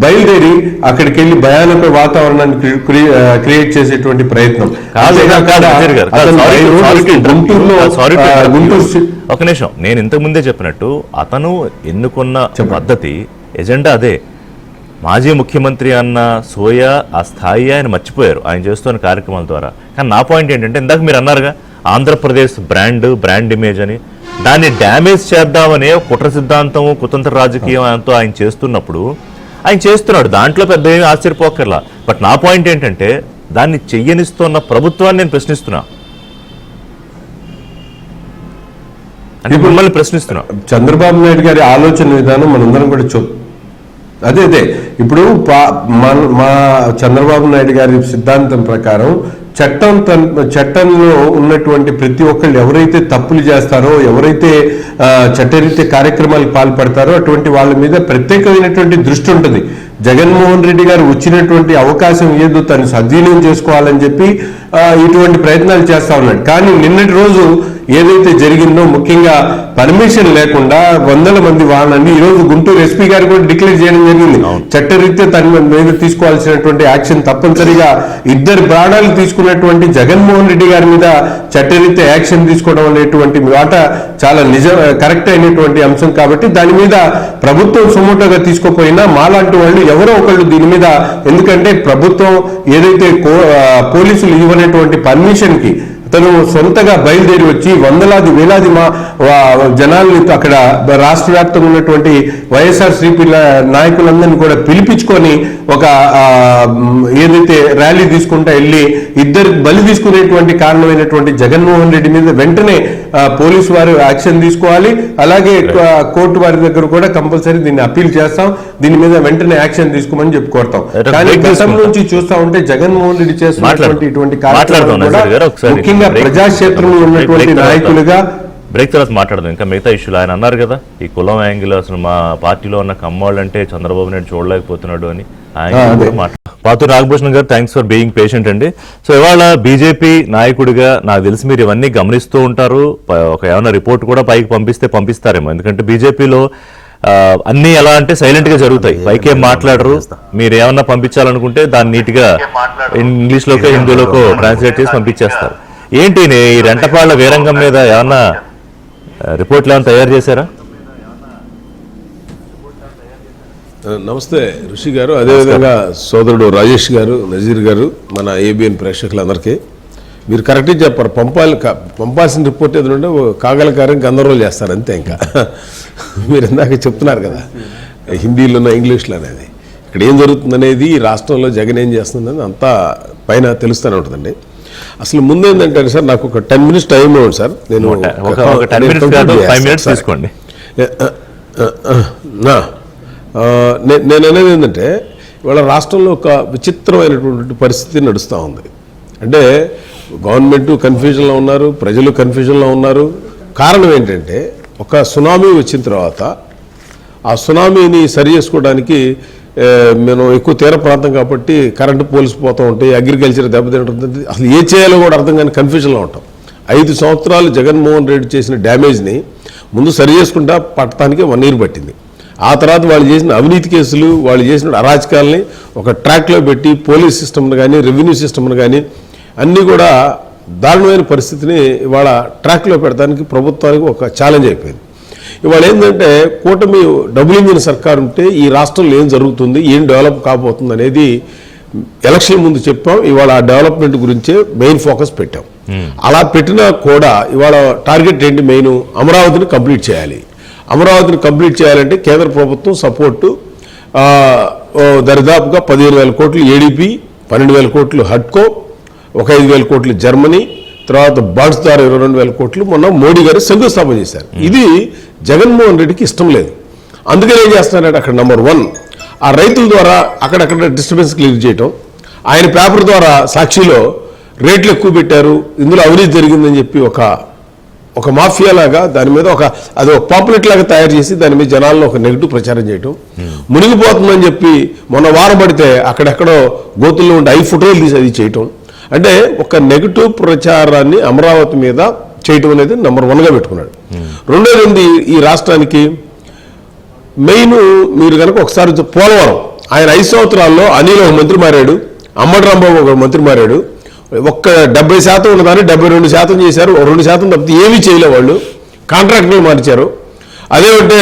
బయలుదేరి అక్కడికి వెళ్లి భయానక వాతావరణాన్ని క్రియేట్ చేసేటువంటి ప్రయత్నం. గుంటూరు ఒక నిమిషం, నేను ఇంతకు ముందే చెప్పినట్టు అతను ఎన్నుకున్న పద్ధతి ఎజెండా అదే. మాజీ ముఖ్యమంత్రి అన్న సోయా ఆ స్థాయి ఆయన మర్చిపోయారు ఆయన చేస్తున్న కార్యక్రమాల ద్వారా. కానీ నా పాయింట్ ఏంటంటే, ఇందాక మీరు అన్నారుగా ఆంధ్రప్రదేశ్ బ్రాండ్ ఇమేజ్ అని, దాన్ని డ్యామేజ్ చేద్దామనే కుట్ర సిద్ధాంతం, కుతంత్ర రాజకీయం ఆయనతో ఆయన చేస్తున్నప్పుడు ఆయన చేస్తున్నాడు. దాంట్లో పెద్ద ఏమీ ఆశ్చర్యపోకర్లా. బట్ నా పాయింట్ ఏంటంటే, దాన్ని చెయ్యనిస్తున్న ప్రభుత్వాన్ని నేను ప్రశ్నిస్తున్నా. అంటే మిమ్మల్ని ప్రశ్నిస్తున్నా. చంద్రబాబు నాయుడు గారి ఆలోచన విధానం మనందరం కూడా అదే ఇప్పుడు మా చంద్రబాబు నాయుడు గారి సిద్ధాంతం ప్రకారం చట్టంలో ఉన్నటువంటి ప్రతి ఒక్కళ్ళు ఎవరైతే తప్పులు చేస్తారో, ఎవరైతే చట్టరీత్యా కార్యక్రమాలకు పాల్పడతారో అటువంటి వాళ్ళ మీద ప్రత్యేకమైనటువంటి దృష్టి ఉంటుంది. జగన్మోహన్ రెడ్డి గారు వచ్చినటువంటి అవకాశం ఏదో తను సద్వినియోగం చేసుకోవాలని చెప్పి ఇటువంటి ప్రయత్నాలు చేస్తా ఉన్నాడు. కానీ నిన్నటి రోజు ఏదైతే జరిగిందో, ముఖ్యంగా పర్మిషన్ లేకుండా 100 మంది వాళ్ళని ఈరోజు గుంటూరు ఎస్పీ గారు కూడా డిక్లేర్ చేయడం జరిగింది. చట్టరీత్యా తన మీద తీసుకోవాల్సినటువంటి యాక్షన్ తప్పనిసరిగా 2 ప్రాణాలు తీసుకున్నటువంటి జగన్మోహన్ రెడ్డి గారి మీద చట్టరీత్యా యాక్షన్ తీసుకోవడం అనేటువంటి మాట చాలా కరెక్ట్ అయినటువంటి అంశం. కాబట్టి దాని మీద ప్రభుత్వం సుమోటోగా తీసుకోపోయినా మాలాంటి వాళ్ళు ఎవరో ఒకళ్ళు దీని మీద, ఎందుకంటే ప్రభుత్వం ఏదైతే పోలీసులు ఇవ్వనటువంటి పర్మిషన్ కి తను సొంతగా బయలుదేరి వచ్చి వందలాది వేలాది జనాల్ని అక్కడ రాష్ట్ర వ్యాప్తంగా ఉన్నటువంటి వైఎస్ఆర్సీపీ నాయకులందరినీ కూడా పిలిపించుకొని ఒక ఏదైతే ర్యాలీ తీసుకుంటా వెళ్ళి 2 బలి తీసుకునేటువంటి కారణమైనటువంటి జగన్మోహన్ రెడ్డి మీద వెంటనే పోలీసు వారు యాక్షన్ తీసుకోవాలి. అలాగే కోర్టు వారి దగ్గర కూడా కంపల్సరీ దీన్ని అప్పీల్ చేస్తాం, దీని మీద వెంటనే యాక్షన్ తీసుకోమని చెప్పి కోరుతాం. కానీ గతం నుంచి చూస్తా ఉంటే జగన్మోహన్ రెడ్డి చేస్తున్నటువంటి ఇటువంటి కార్యక్రమాలు ముఖ్యంగా ప్రజాక్షేత్రంలో ఉన్నటువంటి నాయకులుగా బ్రేక్ తర్వాత మాట్లాడదాం. ఇంకా మిగతా ఇష్యూలు ఆయన అన్నారు కదా, ఈ కులం యాంగిల్ అసలు మా పార్టీలో ఉన్న కమ్మోళ్ళు అంటే చంద్రబాబు నాయుడు చూడలేకపోతున్నాడు అని. పాతూరు నాగభూషణ్ గారు, థ్యాంక్స్ ఫర్ బీయింగ్ పేషెంట్ అండి. సో ఇవాళ బీజేపీ నాయకుడిగా నాకు తెలిసి మీరు ఇవన్నీ గమనిస్తూ ఉంటారు. ఒక ఏమైనా రిపోర్ట్ కూడా పైకి పంపిస్తారేమో, ఎందుకంటే బీజేపీలో అన్ని ఎలా అంటే సైలెంట్ గా జరుగుతాయి, పైకేం మాట్లాడరు. మీరు ఏమన్నా పంపించాలనుకుంటే దాన్ని నీట్ గా ఇంగ్లీష్ లోకో హిందీలోకో ట్రాన్స్లేట్ చేసి పంపించేస్తారు. ఏంటి ఈ రెంటపాళ్ల వీరంగం మీద ఏమన్నా రిపోర్ట్లు ఏమైనా తయారు చేశారా? నమస్తే ఋషి గారు, అదేవిధంగా సోదరుడు రాజేష్ గారు, నజీర్ గారు, మన ఏబిఎన్ ప్రేక్షకులందరికీ. మీరు కరెక్ట్గా చెప్పారు, పంపాల్సిన రిపోర్ట్ ఏదంటే కాగలకారం గందరగోళం చేస్తారు అంతే. ఇంకా మీరు ఇందాక చెప్తున్నారు కదా హిందీలోనో ఇంగ్లీష్లో అనేది, ఇక్కడ ఏం జరుగుతుందనేది రాష్ట్రంలో జగన్ ఏం చేస్తుందని అంతా పైన తెలుస్తూనే ఉంటుందండి. అసలు ముందేంటంటే సార్, నాకు ఒక 10 minutes టైం ఇవ్వండి సార్. నేను తీసుకోండి. నేను అనేది ఏంటంటే, ఇవాళ రాష్ట్రంలో ఒక విచిత్రమైనటువంటి పరిస్థితి నడుస్తూ ఉంది. అంటే గవర్నమెంట్ కన్ఫ్యూజన్లో ఉన్నారు, ప్రజలు కన్ఫ్యూజన్లో ఉన్నారు. కారణం ఏంటంటే, ఒక సునామీ వచ్చిన తర్వాత ఆ సునామీని సరి చేసుకోవడానికి మనం ఎక్కువ తీర ప్రాంతం కాబట్టి కరెంటు పోల్స్ పోతూ ఉంటాయి, అగ్రికల్చర్ దెబ్బతింటుంది, అసలు ఏ చేయాలో కూడా అర్థం కాని కన్ఫ్యూజన్లో ఉంటాం. 5 సంవత్సరాలు జగన్మోహన్ రెడ్డి చేసిన డ్యామేజ్ని ముందు సరి చేసుకుంటా పట్టడానికి 1 year పట్టింది. ఆ తర్వాత వాళ్ళు చేసిన అవినీతి కేసులు, వాళ్ళు చేసిన అరాచకాలని ఒక ట్రాక్లో పెట్టి పోలీస్ సిస్టమ్ను కానీ రెవెన్యూ సిస్టమ్ను కానీ అన్నీ కూడా దారుణమైన పరిస్థితిని ఇవాళ ట్రాక్లో పెడతానికి ప్రభుత్వానికి ఒక ఛాలెంజ్ అయిపోయింది. ఇవాళ ఏంటంటే కూటమి డబుల్ ఇంజిన్ సర్కార్ ఉంటే ఈ రాష్ట్రంలో ఏం జరుగుతుంది, ఏం డెవలప్ కాబోతుంది అనేది ఎలక్షన్ ముందు చెప్పాం. ఇవాళ ఆ డెవలప్మెంట్ గురించే మెయిన్ ఫోకస్ పెట్టాం. అలా పెట్టినా కూడా ఇవాళ టార్గెట్ ఏంటి? మెయిన్ అమరావతిని కంప్లీట్ చేయాలి. అమరావతిని కంప్లీట్ చేయాలంటే కేంద్ర ప్రభుత్వం సపోర్టు దరిదాపుగా 15,000 కోట్లు ఏడీపీ, 12,000 కోట్లు హడ్కో, ఒక 5,000 కోట్లు జర్మనీ, తర్వాత బాండ్స్ ద్వారా 22,000 కోట్లు మొన్న మోడీ గారు శంకుస్థాపన చేశారు. ఇది జగన్మోహన్ రెడ్డికి ఇష్టం లేదు. అందుకని ఏం చేస్తున్నారంటే అక్కడ నెంబర్ 1 ఆ రైతుల ద్వారా అక్కడక్కడ డిస్టర్బెన్స్ క్లియర్ చేయటం, ఆయన పేపర్ ద్వారా సాక్షిలో రేట్లు ఎక్కువ పెట్టారు, ఇందులో అవినీతి జరిగిందని చెప్పి ఒక మాఫియా లాగా దాని మీద అది ఒక పాంప్లెట్ లాగా తయారు చేసి దాని మీద జనాల్లో ఒక నెగిటివ్ ప్రచారం చేయటం, మునిగిపోతుందని చెప్పి మొన్న వారం పడితే అక్కడెక్కడో గోతుల్లో ఉండే 5 ఫోటోలు తీసి అది చేయటం. అంటే ఒక నెగిటివ్ ప్రచారాన్ని అమరావతి మీద చేయటం అనేది నెంబర్ 1గా పెట్టుకున్నాడు. రెండోది ఈ రాష్ట్రానికి మెయిన్ మీరు కనుక ఒకసారి పోలవరం, ఆయన 5 సంవత్సరాల్లో అనిల్ ఒక మంత్రి మారాడు, అమ్మడి రాంబాబు ఒక మంత్రి మారాడు. ఒక్క 70% ఉన్నదాన్ని 72% చేశారు. 2% తప్పితే ఏమీ చేయలే. వాళ్ళు కాంట్రాక్టులు మార్చారు. అదేమంటే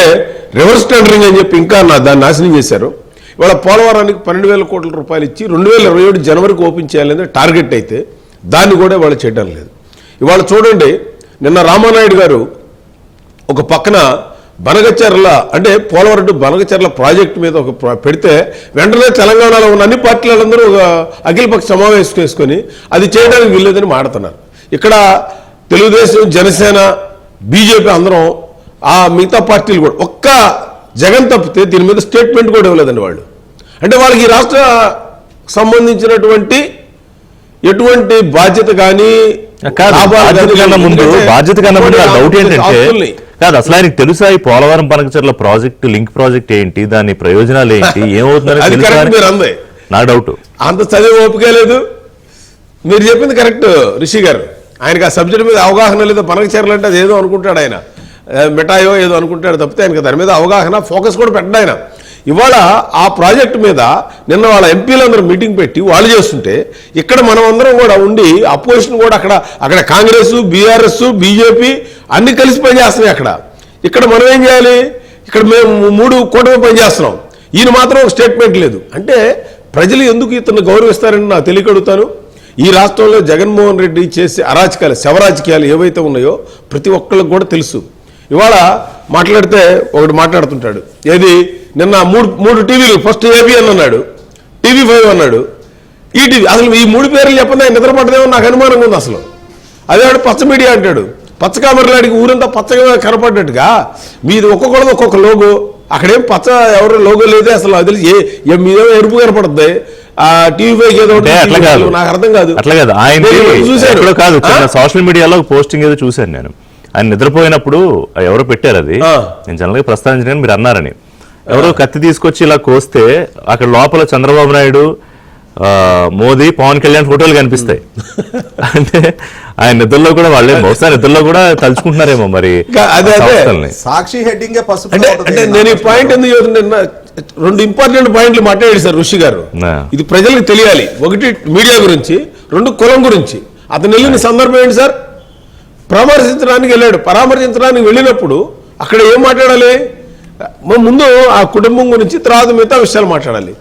రివర్స్ టెండరింగ్ అని చెప్పి ఇంకా దాన్ని నాశనం చేశారు. ఇవాళ పోలవరానికి 12,000 కోట్ల రూపాయలు ఇచ్చి 2027 జనవరికి ఓపెన్ చేయాలని టార్గెట్ అయితే దాన్ని కూడా వాళ్ళు చేయడం లేదు. ఇవాళ చూడండి, నిన్న రామానాయుడు గారు ఒక పక్కన బనగచెర్ల అంటే పోలవరం టు బనగచెర్ల ప్రాజెక్టు మీద ఒక పెడితే వెంటనే తెలంగాణలో ఉన్న అన్ని పార్టీలందరూ ఒక అఖిలపక్ష సమావేశం చేసుకొని అది చేయడానికి వీల్లేదని మాడుతున్నారు. ఇక్కడ తెలుగుదేశం, జనసేన, బీజేపీ అందరం ఆ మిగతా పార్టీలు కూడా ఒక్క జగన్ తప్పితే దీని మీద స్టేట్మెంట్ కూడా ఇవ్వలేదండి వాళ్ళు. అంటే వాళ్ళకి ఈ రాష్ట్ర సంబంధించినటువంటి ఎటువంటి బాధ్యత కానీ బాధ్యత కన్నా ముందు డౌట్ ఏంటంటే కాదు, అసలు ఆయనకి తెలుసా ఈ Polavaram Banakacherla project link project ఏంటి, దాని ప్రయోజనాలు ఏంటి, ఏమవుతుందని నా డౌట్. అంత చదివి ఓపిక లేదు. మీరు చెప్పింది కరెక్ట్ రిషి గారు. ఆయనకి ఆ సబ్జెక్ట్ మీద అవగాహన లేదు. బనకచెర్ల అంటే అది ఏదో అనుకుంటాడు ఆయన, మిఠాయో ఏదో అనుకుంటాడు తప్పితే ఆయనకి దాని మీద అవగాహన ఫోకస్ కూడా పెట్టడు ఆయన. ఇవాళ ఆ ప్రాజెక్టు మీద నిన్న వాళ్ళ ఎంపీలందరూ మీటింగ్ పెట్టి వాళ్ళు చేస్తుంటే ఇక్కడ మనం అందరం కూడా ఉండి అపోజిషన్ కూడా అక్కడ కాంగ్రెస్, బీఆర్ఎస్, బీజేపీ అన్ని కలిసి పనిచేస్తున్నాయి. ఇక్కడ మనం ఏం చేయాలి? ఇక్కడ మేము 3 కూటమి పనిచేస్తున్నాం. ఈయన మాత్రం ఒక స్టేట్మెంట్ లేదు. అంటే ప్రజలు ఎందుకు ఇతను గౌరవిస్తారని నాకు తెలియకడుగుతాను. ఈ రాష్ట్రంలో జగన్మోహన్ రెడ్డి చేసే అరాచకాలు, శవరాజకీయాలు ఏవైతే ఉన్నాయో ప్రతి ఒక్కళ్ళకి కూడా తెలుసు. ఇవాళ మాట్లాడితే ఒకటి మాట్లాడుతుంటాడు, ఏది నిన్న 3 టీవీలు, ఫస్ట్ ఏబిఎన్ అన్నాడు, TV5 అన్నాడు, ఈటీవీ. అసలు ఈ 3 పేర్లు చెప్పండి ఆయన నిద్రపడ్డదేమో నాకు అనుమానంగా ఉంది. అసలు అదే పచ్చ మీడియా అంటాడు. పచ్చ కామెరలాడికి ఊరంతా పచ్చగా కనపడ్డట్టుగా మీది ఒక్కొక్కళ్ళది ఒక్కొక్క లోగో. అక్కడేం పచ్చ ఎవరు లోగో లేదే. అసలు అది మీదేమో ఎరుపు కనపడుతుంది. ఆ TV5 ఏదో నాకు అర్థం కాదు. అట్లా కాదు, ఆయన చూసారు కాదు, సోషల్ మీడియాలో పోస్టింగ్ ఏదో చూశాను నేను. ఆయన నిద్రపోయినప్పుడు ఎవరో పెట్టారు, అది నేను జనరల్ గా ప్రస్తావించిన మీరు అన్నారని. ఎవరో కత్తి తీసుకొచ్చి ఇలా కోస్తే అక్కడ లోపల చంద్రబాబు నాయుడు, మోదీ, పవన్ కళ్యాణ్ ఫోటోలు కనిపిస్తాయి. అంటే ఆయన నిద్రలో కూడా వాళ్ళే బహుశా నిద్రలో కూడా తలుచుకుంటున్నారేమో మరి. సాక్షి హెడ్డింగ్ అంటే నేను ఈ పాయింట్ ఎందుకు చదువుతున్నా, 2 ఇంపార్టెంట్ పాయింట్లు మాట్లాడారు సార్ ఋషి గారు. ఇది ప్రజలకు తెలియాలి. 1 మీడియా గురించి, 2 కులం గురించి. అతను వెళ్ళిన సందర్భం ఏంటి సార్? పరామర్శించడానికి వెళ్ళాడు. పరామర్శించడానికి వెళ్ళినప్పుడు అక్కడ ఏం మాట్లాడాలి? ముందు ఆ కుటుంబం గురించి, తర్వాత మిగతా విషయాలు మాట్లాడాలి.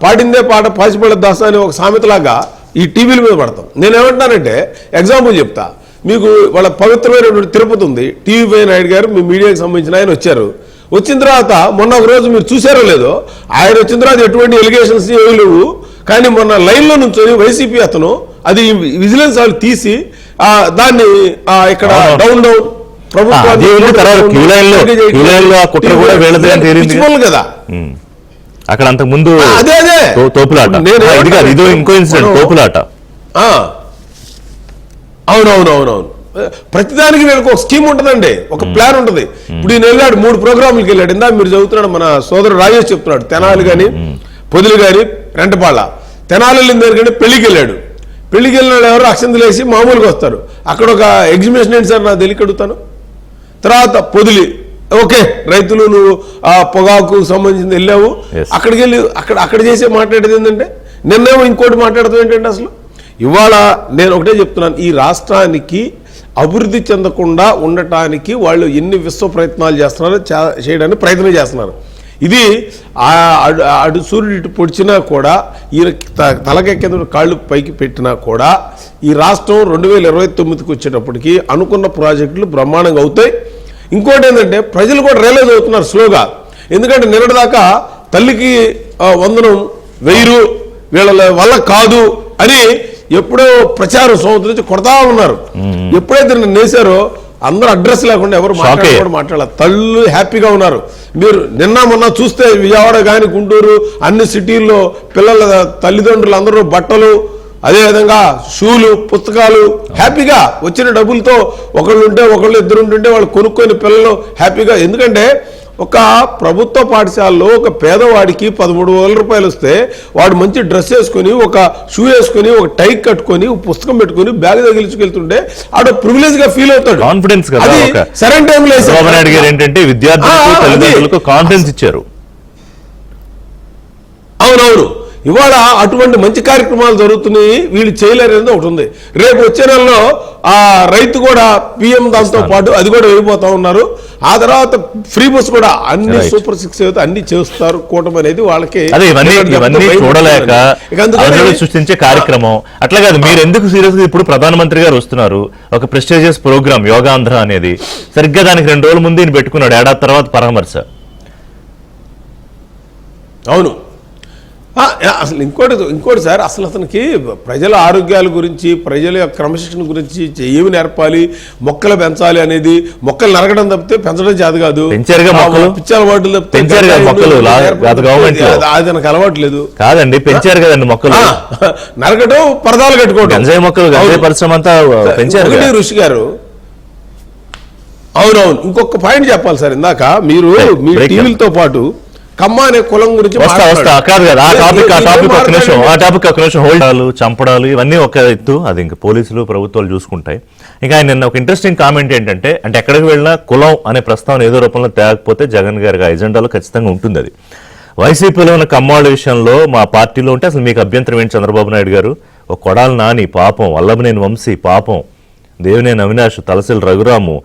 పాడిందే పాట పాచిపడ దాస అని ఒక సామెతలాగా ఈ టీవీల మీద పడతాం. నేనేమంటానంటే ఎగ్జాంపుల్ చెప్తా మీకు. వాళ్ళ పవిత్రమైన తిరుపతి ఉంది. TV5 నాయుడు గారు మీ మీడియాకి సంబంధించిన ఆయన వచ్చారు. వచ్చిన తర్వాత మొన్న ఒక రోజు మీరు చూసారో లేదో, ఆయన వచ్చిన తర్వాత ఎటువంటి ఎలిగేషన్స్ ఏమీ లేవు. కానీ మొన్న లైన్లో నుంచి వైసీపీ అతను అది విజిలెన్స్ వాళ్ళు తీసి దాన్ని ఇక్కడ డౌన్ ప్రభుత్వం కదా అక్కడ అంతకు ముందు తోపులాట, ఇదో ఇంకో ఇన్సిడెంట్ తోపులాట. అవునవునవునవును. ప్రతిదానికి వీళ్ళకి ఒక స్కీమ్ ఉంటుందండి, ఒక ప్లాన్ ఉంటుంది. ఇప్పుడు ఈయన వెళ్ళాడు 3 ప్రోగ్రాములకి వెళ్ళాడు. ఇందాక మీరు చదువుతున్నాడు, మన సోదరుడు రాజేష్ చెప్తున్నాడు, తెనాలి కానీ పొదిలి కానీ రెంటపాళ్ళ. తెనాలి వెళ్ళిన దగ్గర పెళ్లికి వెళ్ళాడు. పెళ్లికి వెళ్ళిన వాళ్ళు ఎవరు అక్షంతలు వేసి మామూలుగా వస్తారు. అక్కడ ఒక ఎగ్జిబిషన్ ఏంటి సార్, నాకు తెలియక అడుగుతాను. తర్వాత పొదిలి, ఓకే రైతులు నువ్వు ఆ పొగాకు సంబంధించింది వెళ్ళావు, అక్కడికి వెళ్ళి అక్కడ చేసే మాట్లాడేది ఏంటంటే నిన్నేమో ఇంకోటి మాట్లాడతాం ఏంటంటే అసలు. ఇవాళ నేను ఒకటే చెప్తున్నాను, ఈ రాష్ట్రానికి అభివృద్ధి చెందకుండా ఉండటానికి వాళ్ళు ఎన్ని విశ్వ ప్రయత్నాలు చేస్తున్నారో చేయడానికి ప్రయత్నం చేస్తున్నారు. ఇది అటు సూర్యుడు ఇటు పొడిచినా కూడా, ఈయన తలకెక్కేందుకు కాళ్ళు పైకి పెట్టినా కూడా ఈ రాష్ట్రం 2029కి వచ్చేటప్పటికి అనుకున్న ప్రాజెక్టులు బ్రహ్మాండంగా అవుతాయి. ఇంకోటి ఏంటంటే ప్రజలు కూడా రియలైజ్ అవుతున్నారు స్లోగా. ఎందుకంటే నిన్నటిదాకా తల్లికి వందనం 1000 వీళ్ళ వల్ల కాదు అని ఎప్పుడో ప్రచారం సంవత్సరం నుంచి కొడతా ఉన్నారు. ఎప్పుడైతే నిన్న నేసారో అందరూ అడ్రస్ లేకుండా ఎవరు మాట్లాడాలి, తల్లు హ్యాపీగా ఉన్నారు. మీరు నిన్న మొన్న చూస్తే విజయవాడ కానీ గుంటూరు అన్ని సిటీల్లో పిల్లల తల్లిదండ్రులు అందరూ బట్టలు, అదేవిధంగా షూలు, పుస్తకాలు హ్యాపీగా వచ్చిన డబ్బులతో ఒకళ్ళు ఉంటే ఒకళ్ళు ఇద్దరు ఉంటుంటే వాళ్ళు కొనుక్కొని పిల్లలు హ్యాపీగా. ఎందుకంటే ఒక ప్రభుత్వ పాఠశాలలో ఒక పేదవాడికి 13,000 రూపాయలు వస్తే వాడు మంచి డ్రెస్ వేసుకొని, ఒక షూ వేసుకొని, ఒక టై కట్టుకొని, పుస్తకం పెట్టుకొని బ్యాగ్ తగిలించుకెళ్తుంటే ఆడ ప్రివిలేజ్ గా ఫీల్ అవుతాడు. కాన్ఫిడెన్స్ సరైన టైంలో ఏంటంటే విద్యార్థులకు తల్లిదండ్రులకు కాన్ఫిడెన్స్ ఇచ్చారు. అవునవును, ఇవాళ అటువంటి మంచి కార్యక్రమాలు జరుగుతున్నాయి, వీళ్ళు చేయలేరు అనేది ఒకటి ఉంది. రేపు వచ్చే నెలలో ఆ రైతు కూడా పిఎం దాంతో పాటు అది కూడా వెళ్ళిపోతా ఉన్నారు. ఆ తర్వాత ఫ్రీ బస్ కూడా అన్ని సూపర్ 6 అయితే అన్ని చేస్తారు. కూటమి అనేది వాళ్ళకి ఇవన్నీ చూడలేక సృష్టించే కార్యక్రమం అట్లా కాదు. మీరు ఎందుకు సీరియస్ గా ఇప్పుడు ప్రధానమంత్రి గారు వస్తున్నారు, ఒక ప్రెస్టీజియస్ ప్రోగ్రామ్ యోగాంధ్ర అనేది, సరిగ్గా దానికి 2 రోజుల ముందు ఈయన పెట్టుకున్నాడు, ఏడాది తర్వాత పరామర్శ. అవును, అసలు ఇంకోటి సార్, అసలు అతనికి ప్రజల ఆరోగ్యాల గురించి, ప్రజల యొక్క క్రమశిక్షణ గురించి ఏమి నేర్పాలి, మొక్కలు పెంచాలి అనేది, మొక్కలు నరకడం తప్పితే పెంచడం చేత కాదు. పిచ్చి అలవాట్లు తప్పితే అది నాకు అలవాట్లేదు కాదండి, పెంచారు కదండి మొక్కలు. నరకడం, పరదాలు కట్టుకోవడం మొక్కలు పరిశ్రమ అంతా పెంచారు. ఋషి గారు అవునవును, ఇంకొక పాయింట్ చెప్పాలి సార్. ఇందాక మీరు మీ టీవీలతో పాటు కమ్మ అనే కులం గురించి హోల్డాలు, చంపడాలు ఇవన్నీ ఒక ఎత్తు, అది ఇంకా పోలీసులు ప్రభుత్వాలు చూసుకుంటాయి. ఇంకా ఆయన నిన్న ఒక ఇంట్రెస్టింగ్ కామెంట్ ఏంటంటే, అంటే ఎక్కడికి వెళ్ళినా కులం అనే ప్రస్తావన ఏదో రూపంలో తేకపోతే జగన్ గారి ఎజెండాలో ఖచ్చితంగా ఉంటుంది. అది వైసీపీలో ఉన్న కమ్మాళ్ళ విషయంలో మా పార్టీలో ఉంటే అసలు మీకు అభ్యంతరం ఏంటి చంద్రబాబు నాయుడు గారు? ఒక కొడాలి నాని పాపం, వల్లభనేని వంశీ పాపం, దేవినేని అవినాష్, తలసిల్ రఘురాము,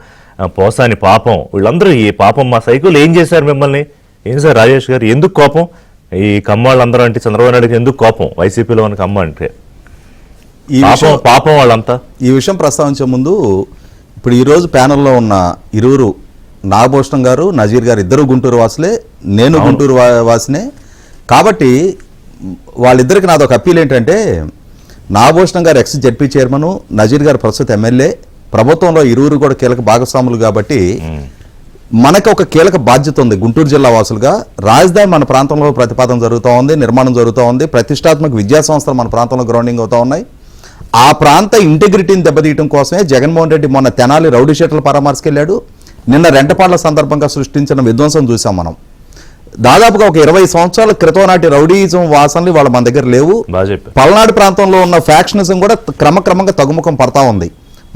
పోసాని పాపం, వీళ్ళందరూ ఈ పాపం మా సైకిల్ ఏం చేశారు మిమ్మల్ని? ఏం సార్ రాజేష్ గారు, ఎందుకు కోపం ఈ కమ్మాళ్ళందరూ అంటే చంద్రబాబు నాయుడుకి ఎందుకు కోపం? వైసీపీలో ఉన్న కమ్మ అంటే పాపం వాళ్ళంతా. ఈ విషయం ప్రస్తావించే ముందు ఇప్పుడు ఈరోజు ప్యానెల్లో ఉన్న ఇరువురు, నాగభూషణం గారు, నజీర్ గారు ఇద్దరు గుంటూరు వాసులే, నేను గుంటూరు వాసినే. కాబట్టి వాళ్ళిద్దరికి నాదొక అప్పీల్ ఏంటంటే, నాగభూషణం గారు ఎక్స్ జెడ్పీ చైర్మన్, నజీర్ గారు ప్రస్తుత ఎమ్మెల్యే, ప్రభుత్వంలో ఇరువురు కూడా కీలక భాగస్వాములు. కాబట్టి మనకు ఒక కీలక బాధ్యత ఉంది గుంటూరు జిల్లా వాసులుగా. రాజధాని మన ప్రాంతంలో ప్రతిపాదన జరుగుతూ ఉంది, నిర్మాణం జరుగుతూ ఉంది, ప్రతిష్టాత్మక విద్యా సంస్థలు మన ప్రాంతంలో గ్రౌండింగ్ అవుతూ ఉన్నాయి. ఆ ప్రాంత ఇంటిగ్రిటీని దెబ్బతీయడం కోసమే జగన్మోహన్ రెడ్డి మొన్న తెనాలి రౌడీ షీటర్ల పరామర్శకెళ్ళాడు. నిన్న రెంటపాళ్ల సందర్భంగా సృష్టించిన విధ్వంసం చూసాం మనం. దాదాపుగా ఒక 20 సంవత్సరాల క్రితం నాటి రౌడీయిజం వాసనలు వాళ్ళ మన దగ్గర లేవు. పల్నాడు ప్రాంతంలో ఉన్న ఫ్యాక్షనిజం కూడా క్రమక్రమంగా తగ్గుముఖం పడతా ఉంది.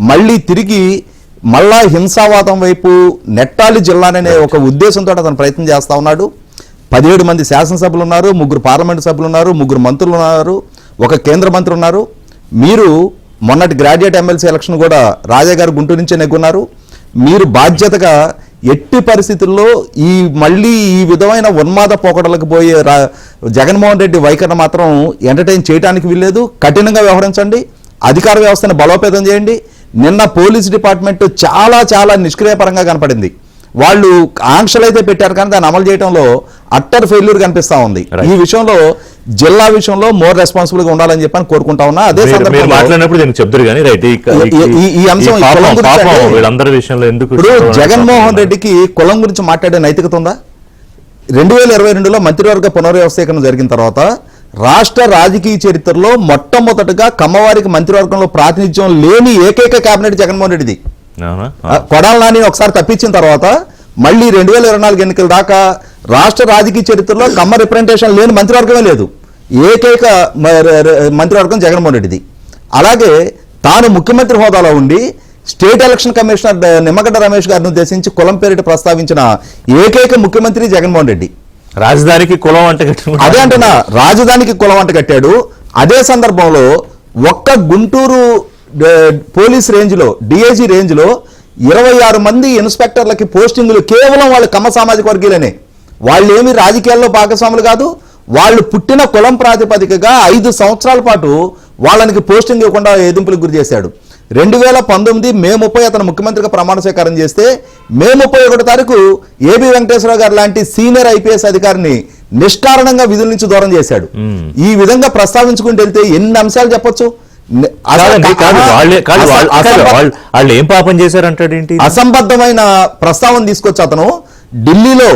మళ్ళీ తిరిగి హింసావాదం వైపు నెట్టాలి జిల్లాననే ఒక ఉద్దేశంతో అతను ప్రయత్నం చేస్తా ఉన్నాడు. 17 మంది శాసనసభ్యులు ఉన్నారు, 3 పార్లమెంటు సభ్యులు ఉన్నారు, 3 మంత్రులు ఉన్నారు, ఒక కేంద్ర మంత్రి ఉన్నారు. మీరు మొన్నటి గ్రాడ్యుయేట్ ఎమ్మెల్సీ ఎలక్షన్ కూడా రాజా గారు గుంటూరు నుంచే నెగ్గున్నారు. మీరు బాధ్యతగా ఎట్టి పరిస్థితుల్లో మళ్ళీ ఈ విధమైన ఉన్మాద పోకడలకు పోయే జగన్మోహన్ రెడ్డి వైఖరిని మాత్రం ఎంటర్టైన్ చేయడానికి వీల్లేదు. కఠినంగా వ్యవహరించండి, అధికార వ్యవస్థను బలోపేతం చేయండి. నిన్న పోలీస్ డిపార్ట్మెంట్ చాలా చాలా నిష్క్రియపరంగా కనపడింది. వాళ్ళు ఆంక్షలు అయితే పెట్టారు కానీ దాన్ని అమలు చేయడంలో అట్టర్ ఫెయిల్యూర్ కనిపిస్తా ఉంది. ఈ విషయంలో జిల్లా విషయంలో మోర్ రెస్పాన్సిబుల్ గా ఉండాలని చెప్పని కోరుకుంటా ఉన్నా. అదే సందర్భంలో ఈ అంశం ఇప్పుడు జగన్మోహన్ రెడ్డికి కులం గురించి మాట్లాడే నైతికత ఉందా? 2022లో మంత్రివర్గ పునర్వ్యవస్థీకరణ జరిగిన తర్వాత రాష్ట్ర రాజకీయ చరిత్రలో మొట్టమొదటగా కమ్మవారికి మంత్రివర్గంలో ప్రాతినిధ్యం లేని ఏకైక కేబినెట్ జగన్మోహన్ రెడ్డిది. అవునా? కొడాల నాని ఒకసారి తప్పించిన తర్వాత మళ్ళీ 2024 ఎన్నికల దాకా రాష్ట్ర రాజకీయ చరిత్రలో కమ్మ రిప్రజెంటేషన్ లేని మంత్రివర్గమే లేదు. ఏకైక మంత్రివర్గం జగన్మోహన్ రెడ్డిది. అలాగే తాను ముఖ్యమంత్రి హోదాలో ఉండి state election commissioner Nimmagadda Ramesh గారిని ఉద్దేశించి కులం పేరిట ప్రస్తావించిన ఏకైక ముఖ్యమంత్రి జగన్మోహన్ రెడ్డి. రాజధానికి కులం అంటే అదే అంటున్నా, రాజధానికి కులం అంట కట్టాడు. అదే సందర్భంలో ఒక్క గుంటూరు పోలీస్ రేంజ్ లో, డిఐజీ రేంజ్ లో 26 మంది ఇన్స్పెక్టర్లకి పోస్టింగులు కేవలం వాళ్ళ కమ్మ సామాజిక వర్గీయులనే. వాళ్ళు ఏమి రాజకీయాల్లో భాగస్వాములు కాదు. వాళ్ళు పుట్టిన కులం ప్రాతిపదికగా 5 సంవత్సరాల పాటు వాళ్ళకి పోస్టింగ్ ఇవ్వకుండా ఏదింపులకు గురి చేశాడు. 2019 మే 30 అతను ముఖ్యమంత్రిగా ప్రమాణ స్వీకారం చేస్తే మే 31 తారీఖు ఏబి వెంకటేశ్వరరావు గారు లాంటి సీనియర్ ఐపీఎస్ అధికారిని నిష్కారణంగా విధుల నుంచి దూరం చేశాడు. ఈ విధంగా ప్రస్తావించుకుంటూ వెళ్తే ఎన్ని అంశాలు చెప్పొచ్చు. వాళ్ళు ఏం పాపం చేశారంటాడు ఏంటి? అసంబద్ధమైన ప్రస్తావన తీసుకొచ్చి అతను ఢిల్లీలో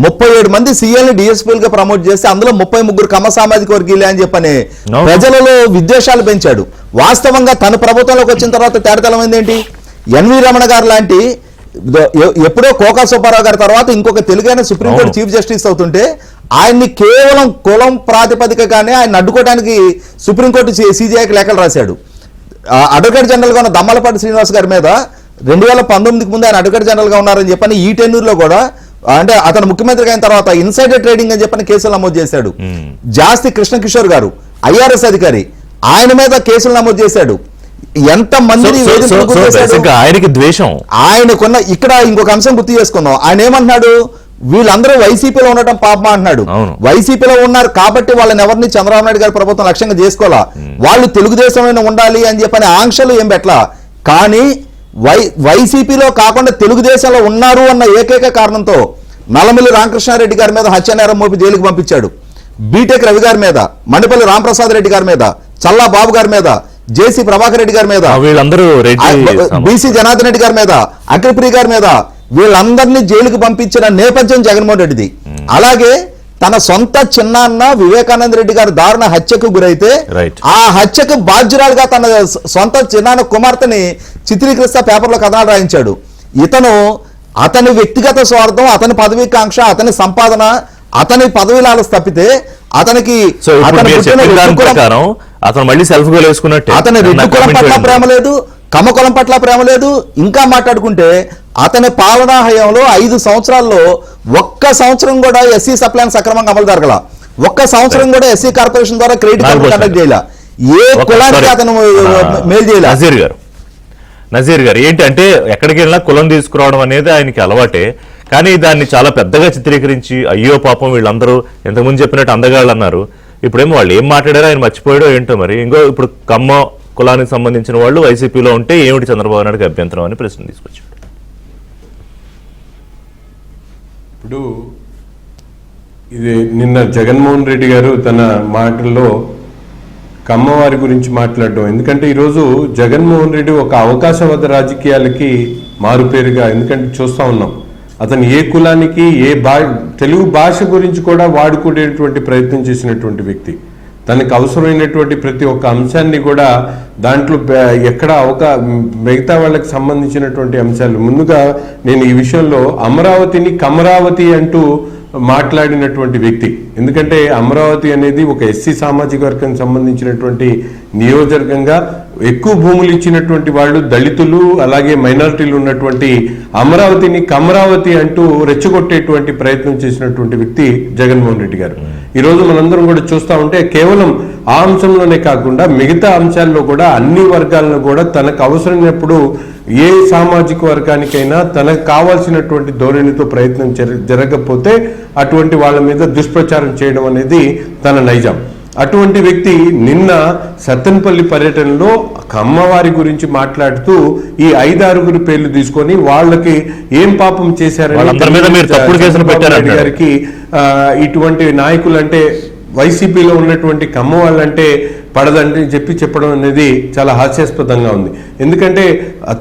37 మంది సీఎల్ని డిఎస్పీలుగా ప్రమోట్ చేస్తే అందులో 33 కమ్మ సామాజిక వర్గీయులే అని చెప్పని ప్రజలలో విద్వేషాలు పెంచాడు. వాస్తవంగా తన ప్రభుత్వంలోకి వచ్చిన తర్వాత తేడతలమైంది ఏంటి? ఎన్వి రమణ గారు లాంటి ఎప్పుడో కోకా సుబ్బారావు గారి తర్వాత ఇంకొక తెలుగైన సుప్రీంకోర్టు చీఫ్ జస్టిస్ అవుతుంటే ఆయన్ని కేవలం కులం ప్రాతిపదికగానే ఆయన అడ్డుకోవడానికి సుప్రీంకోర్టు సిజేఐకి లేఖలు రాశాడు. అడ్వకేట్ జనరల్ గా ఉన్న దమ్మలపాటి శ్రీనివాస్ గారి మీద 2019కి ముందు ఆయన అడ్వకేట్ జనరల్ గా ఉన్నారని చెప్పని ఈ టెన్యూర్లో కూడా, అంటే అతను ముఖ్యమంత్రి అయిన తర్వాత ఇన్సైడర్ ట్రేడింగ్ అని చెప్పని కేసులు నమోదు చేశాడు. జాస్తి కృష్ణ కిషోర్ గారు ఐఆర్ఎస్ అధికారి, ఆయన మీద కేసులు నమోదు చేశాడు. ఎంత మందిని ఆయనకి ద్వేషం. ఆయనకున్న ఇక్కడ ఇంకొక అంశం గుర్తు చేసుకుందాం. ఆయన ఏమంటున్నాడు? వీళ్ళందరూ వైసీపీలో ఉండటం పాపమా అంటున్నాడు. వైసీపీలో ఉన్నారు కాబట్టి వాళ్ళని ఎవరిని చంద్రబాబు నాయుడు గారి ప్రభుత్వం లక్ష్యంగా చేసుకోవాలా, వాళ్ళు తెలుగుదేశంలో ఉండాలి అని చెప్పని ఆంక్షలు ఏం పెట్టలా. కానీ వైసీపీలో కాకుండా తెలుగుదేశంలో ఉన్నారు అన్న ఏకైక కారణంతో నల్లమిల్లి రామకృష్ణారెడ్డి గారి మీద హత్యానేరం మోపి జైలుకు పంపించాడు. బీటెక్ రవి గారి మీద, మండిపల్లి రామప్రసాద్ రెడ్డి గారి మీద, చల్లా బాబు గారి మీద, జేసీ ప్రభాకర్ రెడ్డి గారి మీద, వీళ్ళందరూ బీసీ జనార్దన్ రెడ్డి గారి మీద, అఖిలప్రియ గారి మీద, వీళ్ళందరినీ జైలుకు పంపించిన నేపథ్యం జగన్మోహన్ రెడ్డిది. అలాగే తన సొంత చిన్నాన్న వివేకానంద రెడ్డి గారు దారుణ హత్యకు గురైతే ఆ హత్యకు బాధ్యురాలుగా తన సొంత చిన్నాన్న కుమార్తెని చిత్రీకరిస్తా పేపర్లో కథనాలు రాయించాడు. అతని వ్యక్తిగత స్వార్థం, అతని పదవీకాంక్ష, అతని సంపాదన, అతని పదవి లాలస్ తప్పితే అతనికి అతను మళ్ళీ సెల్ఫ్ గోల్ వేసుకున్నట్టు అతని రెడ్డి కులం పట్ల ప్రేమ లేదు, కమ్మ కులం పట్ల ప్రేమ లేదు. ఇంకా మాట్లాడుకుంటే అతని పాలనా హయాంలో 5 సంవత్సరాల్లో ఒక్క సంవత్సరం కూడా ఎస్సీ సప్లాన్ సక్రమంగా అమలు జరగల. ఒక్క సంవత్సరం కూడా ఎస్సీ కార్పొరేషన్ ద్వారా క్రెడిట్ కండక్ట్ చేయాల. ఏ కులానికి అతను మేలు చేయాల. నజీర్ గారు ఏంటంటే ఎక్కడికి వెళ్ళినా కులం తీసుకురావడం అనేది ఆయనకి అలవాటే. కానీ దాన్ని చాలా పెద్దగా చిత్రీకరించి అయ్యో పాపం వీళ్ళందరూ ఎంతకుముందు చెప్పినట్టు అందగాళ్ళు అన్నారు. ఇప్పుడేమో వాళ్ళు ఏం మాట్లాడారో ఆయన మర్చిపోయాడో ఏంటో మరి. ఇప్పుడు కమ్మ కులానికి సంబంధించిన వాళ్ళు వైసీపీలో ఉంటే ఏమిటి చంద్రబాబు నాయుడుకి అభ్యంతరం అని ప్రశ్న తీసుకొచ్చాడు. ఇప్పుడు ఇది నిన్న జగన్మోహన్ రెడ్డి గారు తన మాటల్లో కమ్మవారి గురించి మాట్లాడడం, ఎందుకంటే ఈరోజు జగన్మోహన్ రెడ్డి ఒక అవకాశవాద రాజకీయాలకి మారుపేరుగా, ఎందుకంటే చూస్తూ ఉన్నాం అతను ఏ కులానికి తెలుగు భాష గురించి కూడా వాడుకునేటువంటి ప్రయత్నం చేసినటువంటి వ్యక్తి. తనకు అవసరమైనటువంటి ప్రతి ఒక్క అంశాన్ని కూడా దాంట్లో ఎక్కడ మిగతా వాళ్ళకి సంబంధించినటువంటి అంశాలు. ముందుగా నేను ఈ విషయంలో అమరావతిని కమరావతి అంటూ మాట్లాడినటువంటి వ్యక్తి. ఎందుకంటే అమరావతి అనేది ఒక ఎస్సీ సామాజిక వర్గానికి సంబంధించినటువంటి నియోజకవర్గంగా ఎక్కువ భూములు ఇచ్చినటువంటి వాళ్ళు దళితులు, అలాగే మైనారిటీలు ఉన్నటువంటి అమరావతిని కమరావతి అంటూ రెచ్చగొట్టేటువంటి ప్రయత్నం చేసినటువంటి వ్యక్తి జగన్మోహన్ రెడ్డి గారు. ఈరోజు మనందరం కూడా చూస్తూ ఉంటే కేవలం ఆ అంశంలోనే కాకుండా మిగతా అంశాల్లో కూడా అన్ని వర్గాలను కూడా తనకు అవసరమైనప్పుడు ఏ సామాజిక వర్గానికైనా తనకు కావాల్సినటువంటి ధోరణితో ప్రయత్నం జరగకపోతే అటువంటి వాళ్ళ మీద దుష్ప్రచారం చేయడం అనేది తన నైజం. అటువంటి వ్యక్తి నిన్న సత్తెనపల్లి పర్యటనలో కమ్మవారి గురించి మాట్లాడుతూ ఈ 5-6 పేర్లు తీసుకొని వాళ్ళకి ఏం పాపం చేశారని గారికి ఇటువంటి నాయకులు అంటే వైసీపీలో ఉన్నటువంటి కమ్మ వాళ్ళంటే పడదంటే చెప్పడం అనేది చాలా హాస్యాస్పదంగా ఉంది. ఎందుకంటే